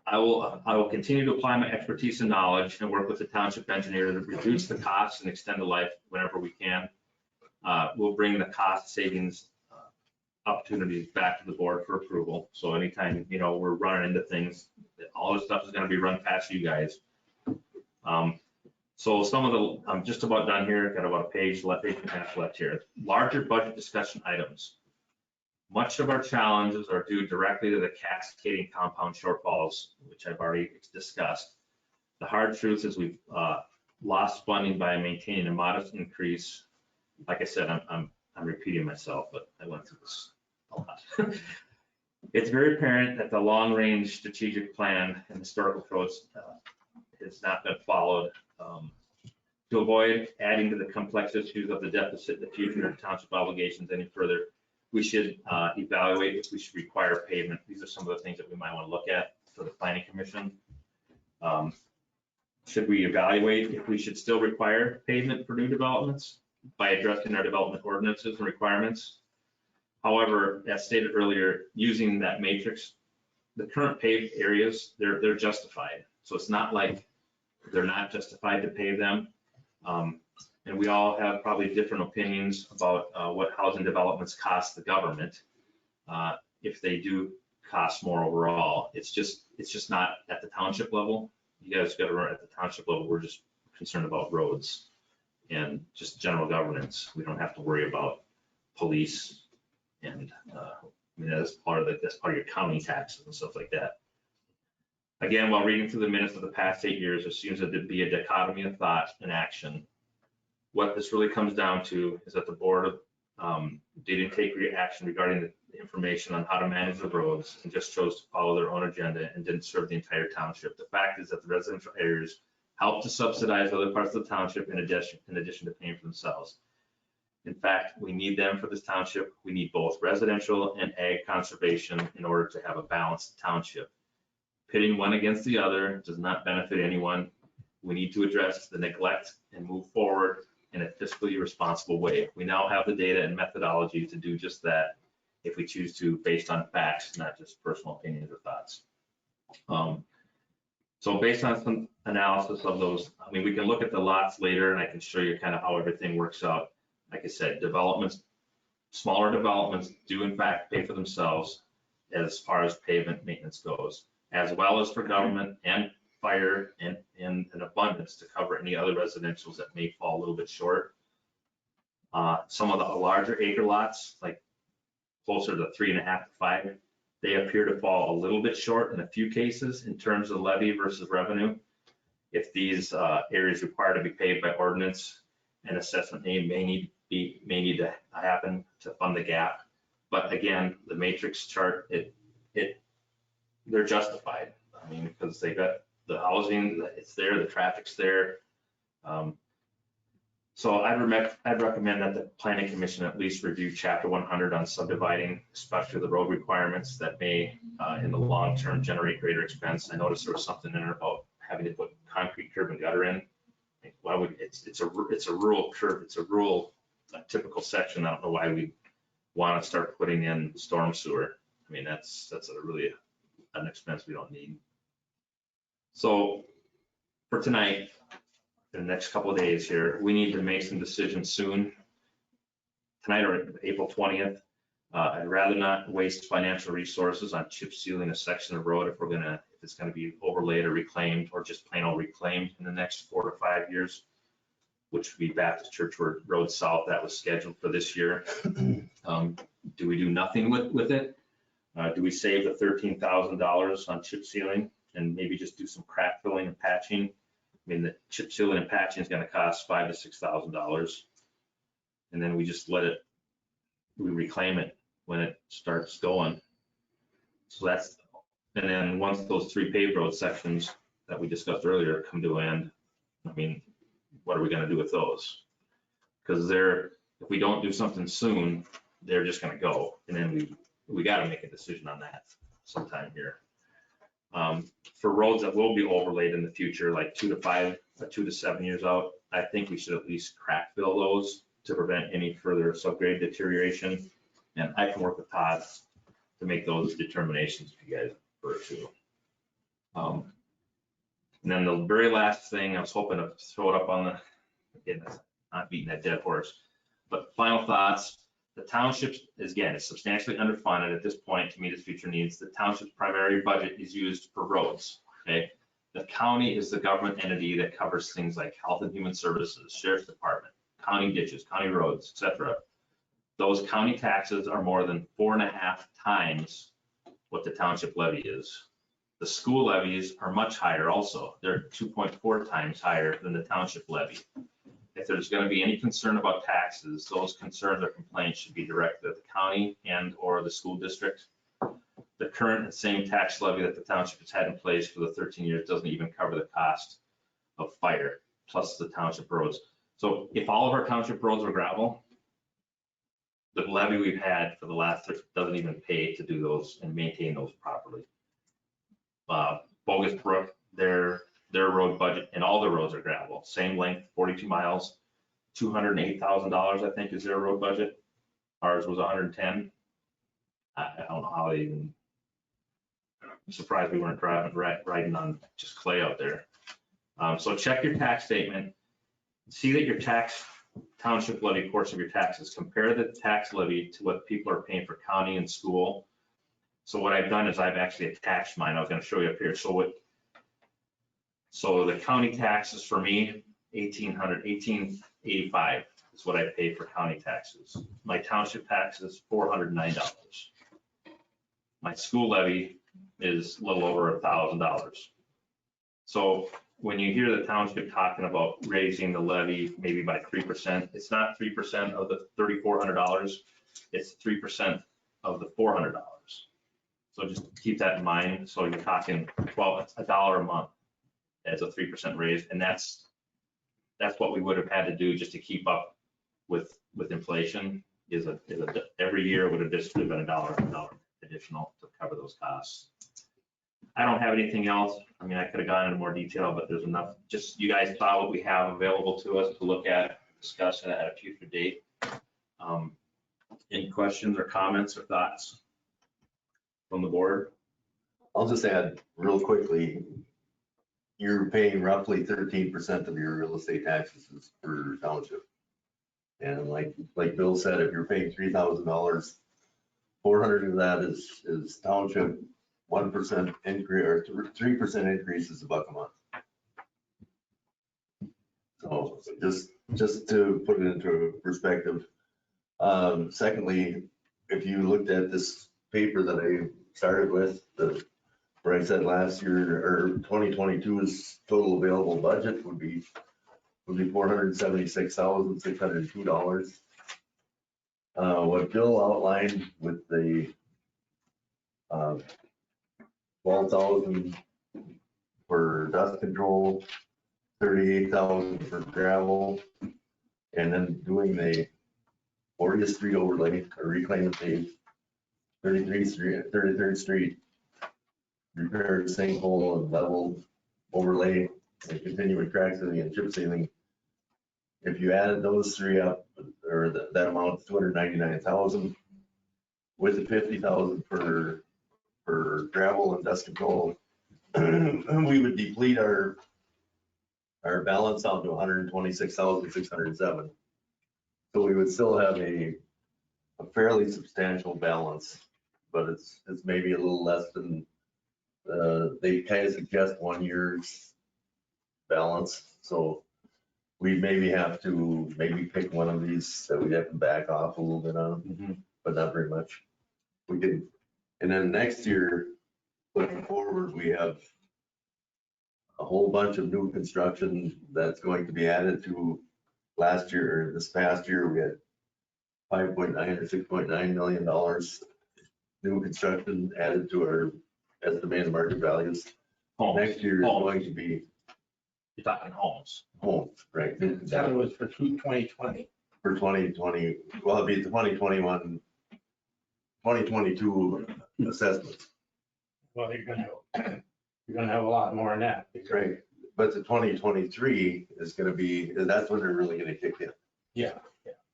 I will continue to apply my expertise and knowledge and work with the Township Engineer to reduce the costs and extend the life whenever we can. We'll bring the cost savings opportunities back to the board for approval. So anytime, we're running into things, all this stuff is going to be run past you guys. So I'm just about done here. Got about a page and a half left here. Larger budget discussion items. Much of our challenges are due directly to the cascading compound shortfalls, which I've already discussed. The hard truth is we've lost funding by maintaining a modest increase. Like I said, I'm repeating myself, but I went through this a lot. It's very apparent that the long-range strategic plan and historical approach has not been followed. To avoid adding to the complex issues of the deficit, the future of township obligations any further, we should evaluate if we should require pavement. These are some of the things that we might want to look at for the planning commission. Should we evaluate if we should still require pavement for new developments by addressing our development ordinances and requirements? However, as stated earlier, using that matrix the current paved areas, they're justified. So it's not like they're not justified to pave them. And we all have probably different opinions about what housing developments cost the government. If they do cost more overall, it's just not at the township level. You guys got to run at the township level. We're just concerned about roads and just general governance. We don't have to worry about police and I mean, that's part of your county taxes and stuff like that. Again, while reading through the minutes of the past 8 years, there seems to be a dichotomy of thought and action. What this really comes down to is that the board didn't take action regarding the information on how to manage the roads and just chose to follow their own agenda and didn't serve the entire township. The fact is that the residential areas help to subsidize other parts of the township in addition to paying for themselves. In fact, we need them for this township. We need both residential and ag conservation in order to have a balanced township. Pitting one against the other does not benefit anyone. We need to address the neglect and move forward in a fiscally responsible way. We now have the data and methodology to do just that if we choose to, based on facts, not just personal opinions or thoughts. So based on some analysis of those, I mean, we can look at the lots later and I can show you kind of how everything works out. Like I said, developments, smaller developments do in fact pay for themselves as far as pavement maintenance goes, as well as for government and fire and an abundance to cover any other residentials that may fall a little bit short. Some of the larger acre lots, like closer to 3.5 to 5, they appear to fall a little bit short in a few cases in terms of levy versus revenue. If these areas require to be paved by ordinance, an assessment may need to happen to fund the gap. But again, the matrix chart, they're justified. I mean, because they got the housing, it's there, the traffic's there. So I'd recommend that the planning commission at least review chapter 100 on subdividing, especially the road requirements that may in the long term generate greater expense. I noticed there was something in there about having to put concrete curb and gutter in. Why would it's a rural curb, it's a typical section. I don't know why we want to start putting in storm sewer. I mean, that's really an expense we don't need. So for tonight, in the next couple of days here, we need to make some decisions soon. Tonight or April 20th, I'd rather not waste financial resources on chip sealing a section of road if it's gonna be overlaid or reclaimed or just plain old reclaimed in the next 4 to 5 years, which would be Baptist Church Road South. That was scheduled for this year. Do we do nothing with it? Do we save the $13,000 on chip sealing and maybe just do some crack filling and patching? I mean, the chip sealing and patching is going to cost $5,000 to $6,000. And then we just we reclaim it when it starts going. So and then once those 3 paved road sections that we discussed earlier come to an end, I mean, what are we going to do with those? Because if we don't do something soon, they're just going to go. And then we got to make a decision on that sometime here. For roads that will be overlaid in the future, like 2 to 7 years out, I think we should at least crack fill those to prevent any further subgrade deterioration. And I can work with Todd to make those determinations if you guys prefer to. And then the very last thing, I was hoping to throw it up on again, not beating that dead horse, but final thoughts. The township is substantially underfunded at this point to meet its future needs. The township's primary budget is used for roads, okay? The county is the government entity that covers things like health and human services, sheriff's department, county ditches, county roads, etc. Those county taxes are more than 4.5 times what the township levy is. The school levies are much higher also. They're 2.4 times higher than the township levy. If there's going to be any concern about taxes, those concerns or complaints should be directed at the county and or the school district. The current and same tax levy that the township has had in place for the 13 years doesn't even cover the cost of fire, plus the township roads. So if all of our township roads were gravel, the levy we've had for the last doesn't even pay to do those and maintain those properly. Bogus Brook, their road budget, and all the roads are gravel, same length, 42 miles, $208,000, I think is their road budget. Ours was 110. I don't know how they even, I'm surprised we weren't riding on just clay out there. So check your tax statement, see that your township levy portion of your taxes, compare the tax levy to what people are paying for county and school. So what I've done is I've actually attached mine. I was going to show you up here. So the county taxes for me, $1,885 is what I pay for county taxes. My township taxes, $409. My school levy is a little over $1,000. So when you hear the township talking about raising the levy maybe by 3%, it's not 3% of the $3,400, it's 3% of the $400. So just keep that in mind. So you're talking $1 a month as a 3% raise, and that's what we would have had to do just to keep up with inflation. Every year would have just been $1 additional to cover those costs. I don't have anything else. I mean, I could have gone into more detail, but there's enough. Just you guys saw what we have available to us to look at, discuss at a future date. Any questions or comments or thoughts from the board? I'll just add real quickly, you're paying roughly 13% of your real estate taxes per township. And like Bill said, if you're paying $3,000, 400 of that is township, 1% increase or 3% increase is $1 a month. So just to put it into perspective. Secondly, if you looked at this paper that I started with, where I said last year or 2022's total available budget would be $476,602. What Bill outlined with the 12,000 for dust control, 38,000 for gravel, and then doing the 40th Street overlay or reclaim and pave, 33rd Street repair sinkhole and level overlay and continuing crack sealing and chip sealing. If you added those three up, or that amount, 299,000, with the 50,000 for gravel and dust control, we would deplete our balance down to 126,607. So we would still have a fairly substantial balance, but it's maybe a little less than they kind of suggest 1 year's balance. So we maybe have to pick one of these that we have to back off a little bit on, but not very much. We can, and then next year, looking forward, we have a whole bunch of new construction that's going to be added to last year, or this past year, we had $5.9 or $6.9 million new construction added to our estimated market values. Next year is going to be. You're talking homes. Homes, right? That was for 2020. For 2020, well, it'd be 2021, 2022 assessments. Well, you're gonna have a lot more than that. Right, but the 2023 is gonna be, that's when they're really gonna kick in. Yeah.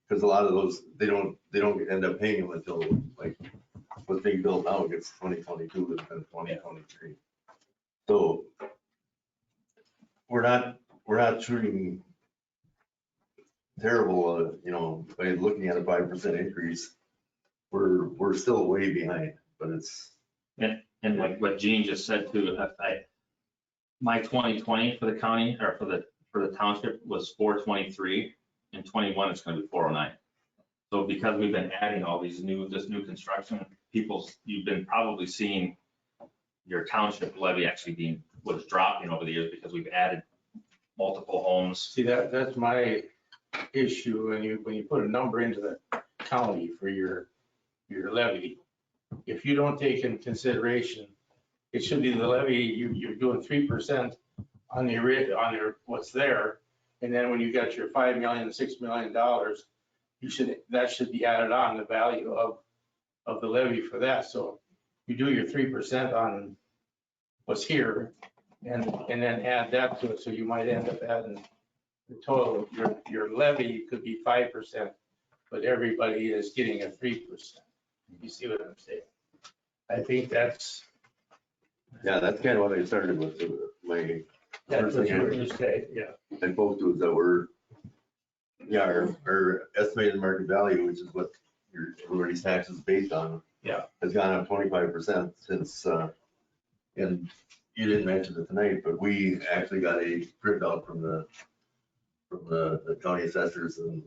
Because a lot of those, they don't end up paying them until like what's being built now gets 2022 and then 2023. So we're not shooting terrible, by looking at a 5% increase. We're still way behind, but it's. And like what Gene just said too, my 2020 for the county or for the township was 423, and 21 it's going to be 409. So because we've been adding all this new construction, you've been probably seeing your township levy actually was dropping over the years because we've added multiple homes. See, that's my issue when you put a number into the county for your levy. If you don't take into consideration, it should be the levy, you're doing 3% on your what's there. And then when you got your $5 million, $6 million, that should be added on the value of the levy for that. So you do your 3% on what's here and then add that to it. So you might end up adding the total, your levy could be 5%, but everybody is getting a 3%. You see what I'm saying? I think that's Yeah, that's kind of what I started with. My That's first what thing you were gonna say, yeah. I spoke to is that our estimated market value, which is what everybody's tax is based on. Yeah. Has gone up 25% since, and you didn't mention it tonight, but we actually got a printout from the county assessors and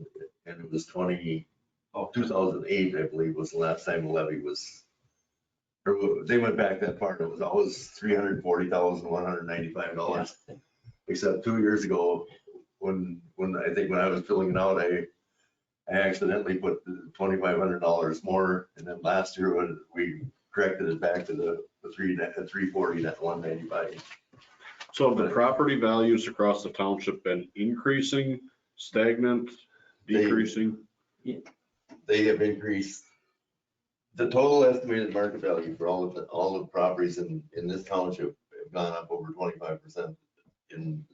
it was 2008, I believe, was the last time the levy was, or they went back that far, and it was always $340,195. Except 2 years ago, when I think when I was filling it out, I accidentally put $2,500 more, and then last year when we corrected it back to the 340, that 195. So have the property values across the township been increasing, stagnant, decreasing? They have increased. The total estimated market value for all the properties in this township have gone up over 25% in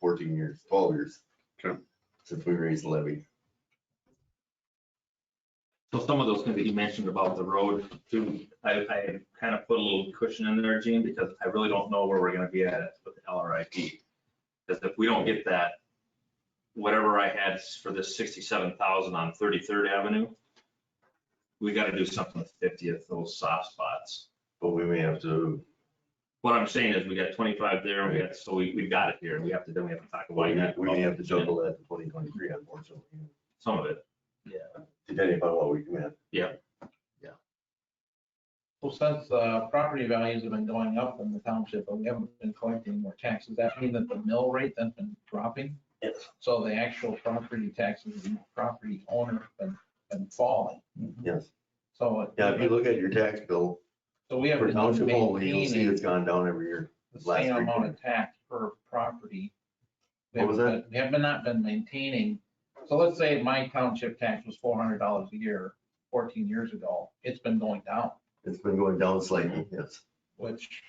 14 years, 12 years. Okay. Since we raised the levy. So some of those things that you mentioned about the road too, I kind of put a little cushion in there, Gene, because I really don't know where we're gonna be at with the LRIP. Because if we don't get that, whatever I had for this 67,000 on 33rd Avenue, we gotta do something with 50 of those soft spots. But we may have to, What I'm saying is we got 25 there, and we got it here, and we have to talk about that. we may have to juggle that to 2023, unfortunately, Some of it. depending upon what we commit. Well, since property values have been going up in the township, but we haven't been collecting more taxes, does that mean that the mill rate has been dropping? Yes. So the actual property taxes, the property owner have been falling. Yes. So. Yeah, if you look at your tax bill, So we have for been township only, you'll see maintaining it's gone down every year. the last same three amount years. of tax per property. What was that? We have not been maintaining, so let's say my township tax was $400 a year 14 years ago. It's been going down, It's been going down slightly, yes. which,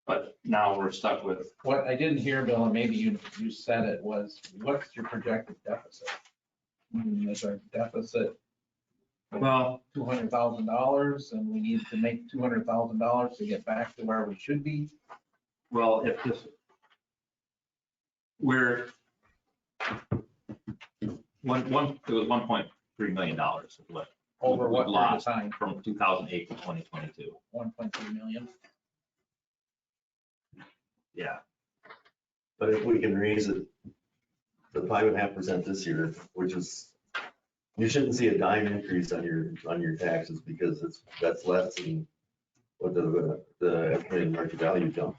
But now we're stuck with, what I didn't hear, Bill, and maybe you said it, was what's your projected deficit? Is our deficit well, $200,000 and we need to make $200,000 to get back to where we should be? if this, we're, it was $1.3 million of what Over what period of lost time? from 2008 to 2022. 1.3 million? Yeah, But if we can raise it to 5.5% this year, which is, you shouldn't see a dime increase on your taxes because that's less than what the estimated market value jump.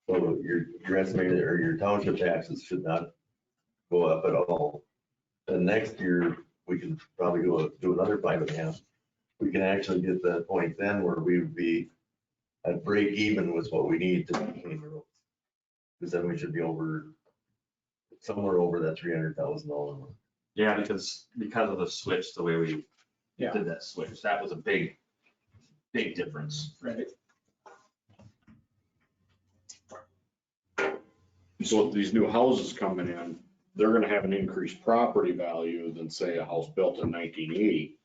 So your estimated or your township taxes should not go up at all. And next year, we can probably do another 5.5. We can actually get to that point then where we would be at break even with what we need to maintain the roads. Because then we should be somewhere over that $300,000 mark. yeah, because of the switch, the way we Yeah. did that switch, that was a big difference. Right. So with these new houses coming in, they're gonna have an increased property value than say a house built in 1980.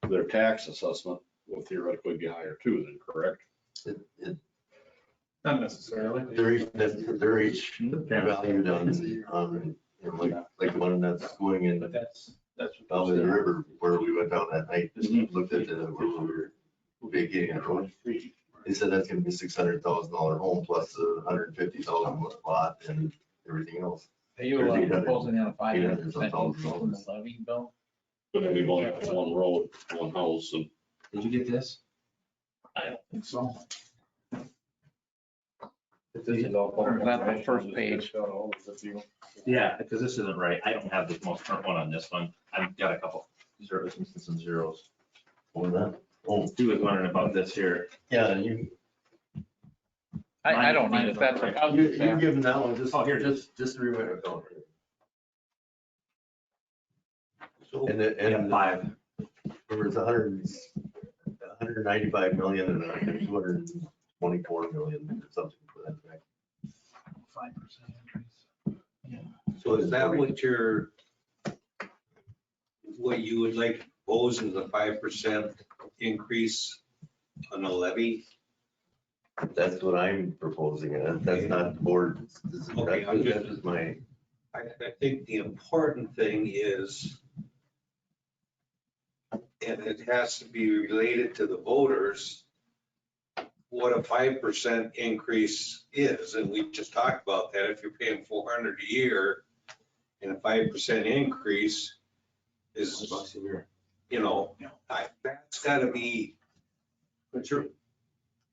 Their tax assessment will theoretically be higher too, then, correct? Not necessarily. They're each valued on like the one that's going in But that's. down to the river where we went down that night, just looked at where we were vacating a road. They said that's gonna be $600,000 home plus the $150,000 lot and everything else. Are you proposing on a 5% increase $800,000. in the levy, Bill? But then we've only got one road, one house, and Did you get this? I don't think so. If this is all Or is that the first page? Yeah, because this isn't right. I don't have the most current one on this one. I've got a couple zeros and some zeros. What was that? Oh, He was wondering about this here. yeah, I don't need it, that's right. I'll you use that. give them that one, just, Oh, here. just rewrite it down. And Yeah, 5. there was 195 million and 224 million or something for that fact. 5% increase. So is that what you would like to propose is a 5% increase on a levy? That's what I'm proposing. That's not the board. Okay, I'm just- That's just my, I think the important thing is, and it has to be related to the voters, what a 5% increase is. And we just talked about that. If you're paying 400 a year and a 5% increase is, $100 a year. you know, that's gotta be,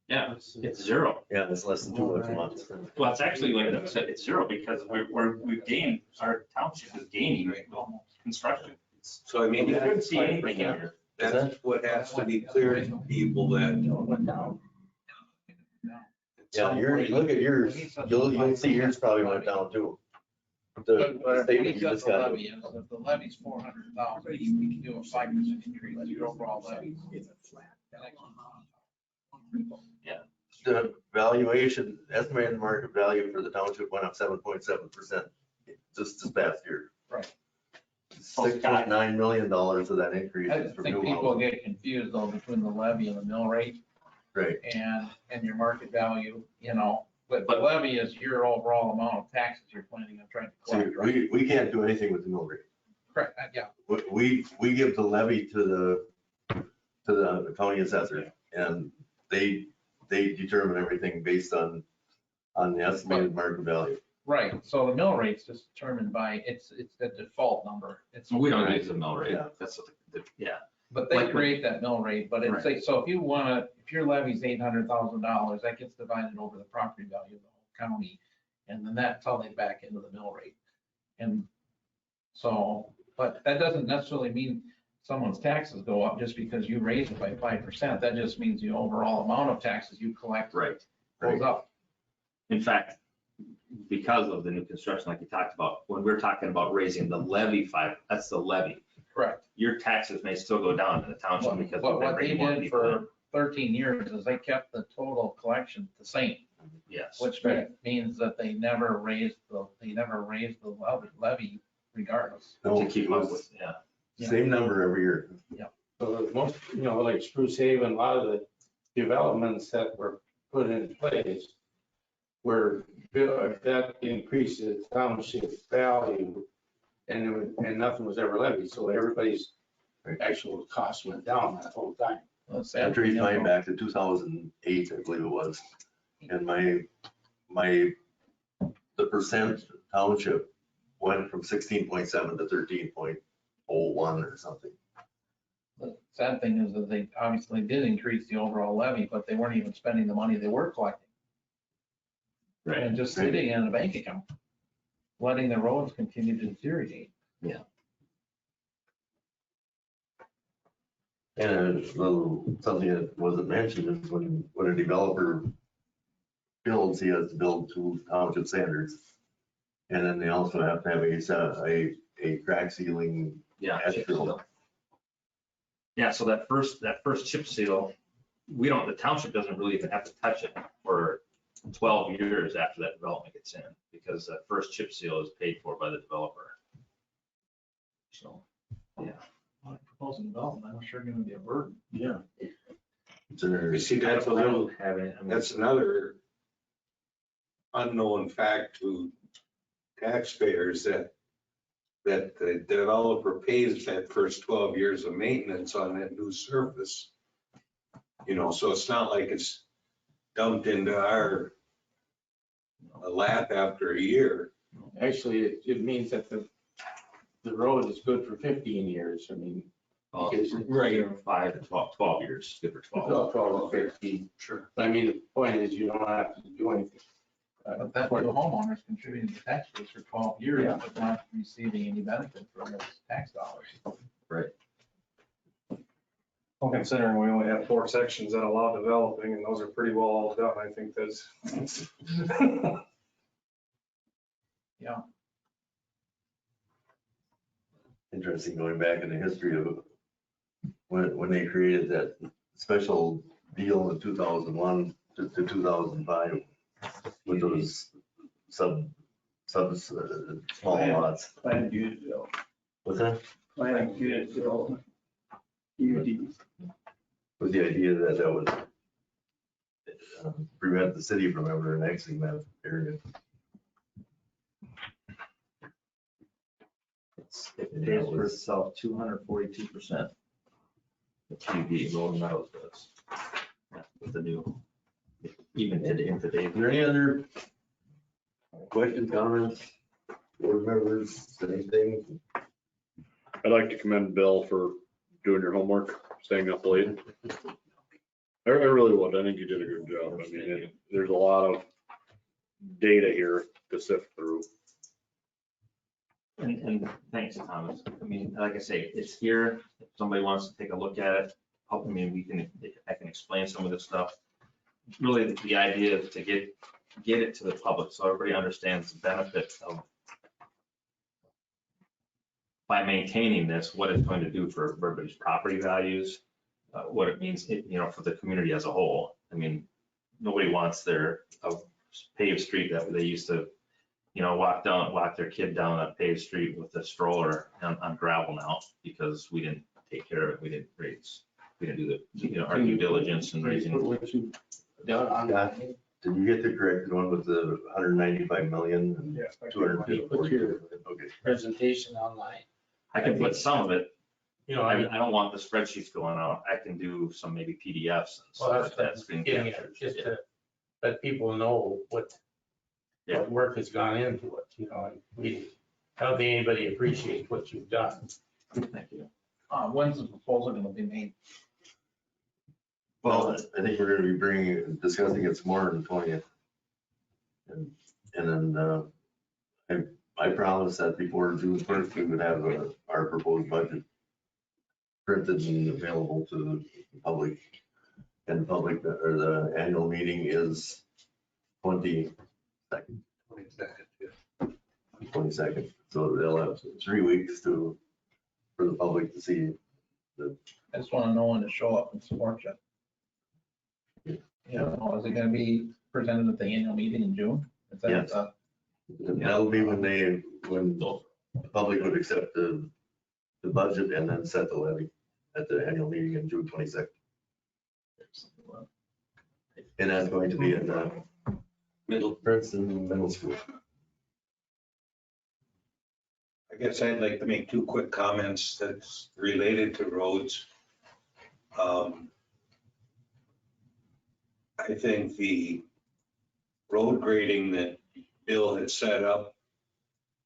Yeah, it's zero. yeah, it's less than 2 bucks a month. Well, it's actually, like I said, it's zero because we've gained, our township is gaining construction. so I mean, You couldn't see anything in here. that's what has to be clear to people that. Yeah, yours, look at yours. You'll see yours probably went down too. The But if statement we you set just the got. levy, if the levy's 400,000, we can do a 5% increase to your overall levy. The valuation, estimated market value for the township went up 7.7% just this past year. Right. $6.9 million of that increase I is from think new people housing. get confused though between the levy and the mill rate Right, and your market value, you know. But the levy is your overall amount of taxes you're planning on trying to see, collect, right? we can't do anything with the mill rate. Correct, yeah. We give the levy to the county assessor, and they determine everything based on the estimated market value. Right, so the mill rate's just determined by, it's the default number. It's. We don't use the mill rate. Yeah. That's, yeah. But they Like- create that mill rate, but it's Right. like, so if you wanna, if your levy's $800,000, that gets divided over the property value of the whole county. And then that's how they back into the mill rate. And so, but that doesn't necessarily mean someone's taxes go up just because you raise it by 5%. That just means the overall amount of taxes you collect Right. goes up. In fact, because of the new construction, like you talked about, when we're talking about raising the levy that's the levy. Correct. Your taxes may still go down in the township because we've What been they bringing more did people in. for 13 years is they kept the total collection the same. Yes. Which means that they never raised the levy regardless. No, To keep it up was with, yeah. same number every year. So most, you know, like Spruce Haven, a lot of the developments that were put in place were, that increases township value and nothing was ever levied. So everybody's actual cost went down that whole time. Well, the sad After he's thing mine is, back to 2008, I believe it was. And the percent township went from 16.7 to 13.01 or something. the sad thing is that they obviously did increase the overall levy, but they weren't even spending the money they were collecting. Right. And just sitting in a bank account, letting the roads continue to deteriorate. And a little, something that wasn't mentioned is when a developer builds, he has to build to township standards. And then they also have to have a crack sealing. Yeah. Extra. Yeah, so that first chip seal, the township doesn't really even have to touch it for 12 years after that development gets in, because that first chip seal is paid for by the developer. So, yeah. Proposing development, I'm sure gonna be a burden. Yeah. You see, that's a little, Having, that's another unknown fact to taxpayers that the developer pays that first 12 years of maintenance on that new surface. You know, so it's not like it's dumped into our lap after a year. Actually, it means that the road is good for 15 years. I mean, because it's- right, 5 to 12 years, good for 12. 12 or 15. Sure. I mean, the point is you don't have to do anything. But that the homeowner's contributing to tax base for 12 years, Yeah. but not receiving any benefit from those tax dollars. Well, considering we only have 4 sections that allow developing, and those are pretty well all done, I think that's. Yeah. Interesting going back in the history of when they created that special deal in 2001 to 2005 with those small lots. Planned unit development. What's that? Planned unit development. UD. With the idea that was prevent the city from ever annexing that area. It pays for itself 242%. The TV, Golden Meadows does. That's what the new, even in today's. Is there any other questions, comments, board members, anything? I'd like to commend Bill for doing your homework, staying up late. I really would. I think you did a good job. I mean, there's a lot of data here to sift through. And thanks, Thomas. I mean, like I say, it's here. If somebody wants to take a look at it, I mean, I can explain some of this stuff. Really, the idea is to get it to the public so everybody understands the benefits of by maintaining this, what it's going to do for everybody's property values, what it means, for the community as a whole. I mean, nobody wants their paved street that they used to, walk their kid down a paved street with a stroller on gravel now because we didn't take care of it. We didn't do the, our due diligence and raising. Did you get the correct one with the 195 million and Yes. 250? Put your Okay. presentation online. I can put some of it. I I don't want the spreadsheets going out. I can do some maybe PDFs and Well, stuff that's like that. Screen getting captures. just to let people know what work has gone into it, I don't think anybody appreciates what you've done. Thank you. When's the proposal gonna be made? Well, I think we're gonna be discussing it some more on the 20th. And then I promised that before June 1st, we would have our proposed budget printed and available to the public. And the public, or the annual meeting is 22nd. So they'll have 3 weeks for the public to see. I just wanna know when to show up and support you. Is it gonna be presented at the annual meeting in June? Is that, Yes. That'll be when the public would accept the budget and then set the levy at the annual meeting in June 22nd. And that's going to be in Princeton Middle School. I guess I'd like to make 2 quick comments that's related to roads. I think the road grading that Bill had set up,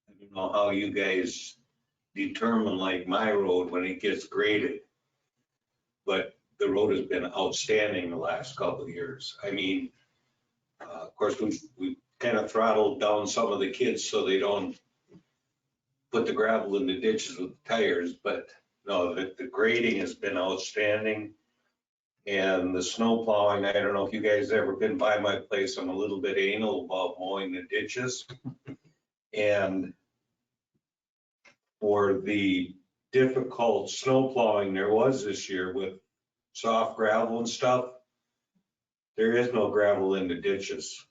I don't know how you guys determine like my road when it gets graded, but the road has been outstanding the last couple of years. I mean, of course, we kind of throttled down some of the kids so they don't put the gravel in the ditches with the tires, but no, the grading has been outstanding. And the snow plowing, I don't know if you guys ever been by my place, I'm a little bit anal about mowing the ditches. And for the difficult snow plowing there was this year with soft gravel and stuff, there is no gravel in the ditches.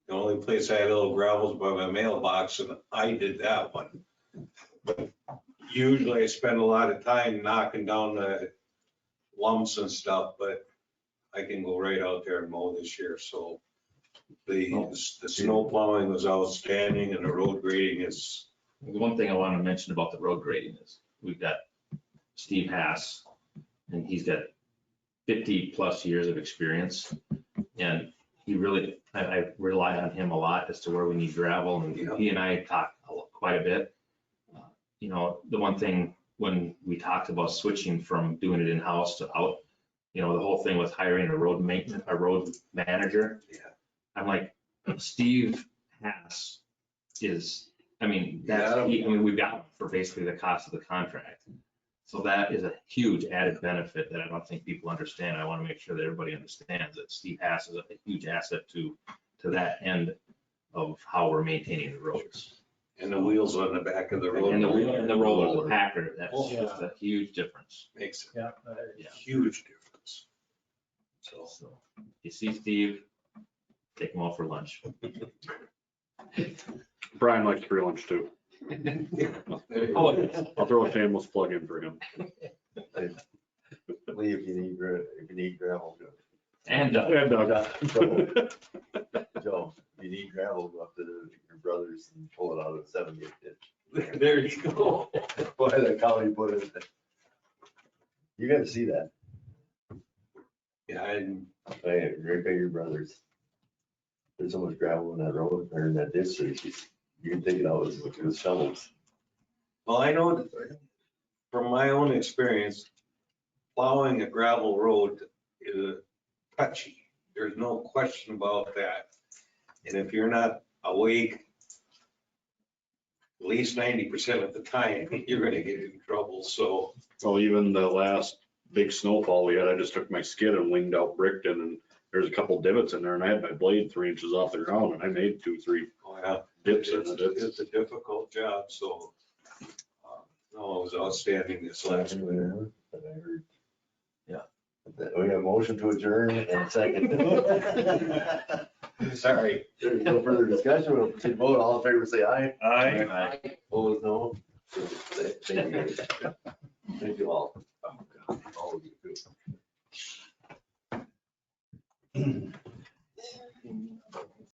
The only place I had a little gravel is by my mailbox, and I did that one. But usually I spend a lot of time knocking down the lumps and stuff, but I can go right out there and mow this year. So the snow plowing was outstanding, and the road grading is. The one thing I want to mention about the road grading is we've got Steve Haas, and he's got 50+ years of experience. And he really, I rely on him a lot as to where we need gravel, and he and I talk quite a bit. The one thing when we talked about switching from doing it in-house to out, the whole thing with hiring a road manager. Yeah. I'm like, Steve Haas is, we've got him for basically the cost of the contract. So that is a huge added benefit that I don't think people understand. I want to make sure that everybody understands that Steve Haas is a huge asset to that end of how we're maintaining the roads. And the wheels on the back of the road. And the roller, the Packer, that's just a huge difference. Makes Yeah. a huge difference. So. So you see Steve, take him out for lunch. Brian likes free lunch too. I'll throw a shameless plug in for him. Lee, if you need gravel, And And Doug. Joe, if you need gravel, go up to your brothers and pull it out of the 78 ditch. There you go. Boy, the county put it. You gotta see that. Yeah, and Hey, right by your brothers. There's so much gravel in that road or in that ditch, that you can take it out with shovels. well, I know that from my own experience, plowing a gravel road is touchy. There's no question about that. And if you're not awake at least 90% of the time, you're gonna get in trouble. So, So even the last big snowfall we had, I just took my skid and winged out Brickton, and there's a couple divots in there, and I had my blade 3 inches off the ground, and I made 2-3 oh yeah, dips in it. it's a difficult job, so. No, it was outstanding this last That winter. I heard. Yeah. We have a motion to adjourn and a second. Sorry. There's no further discussion. We'll proceed to vote. All in favor, say aye. Aye. Opposed, no. Thank you. Thank you all.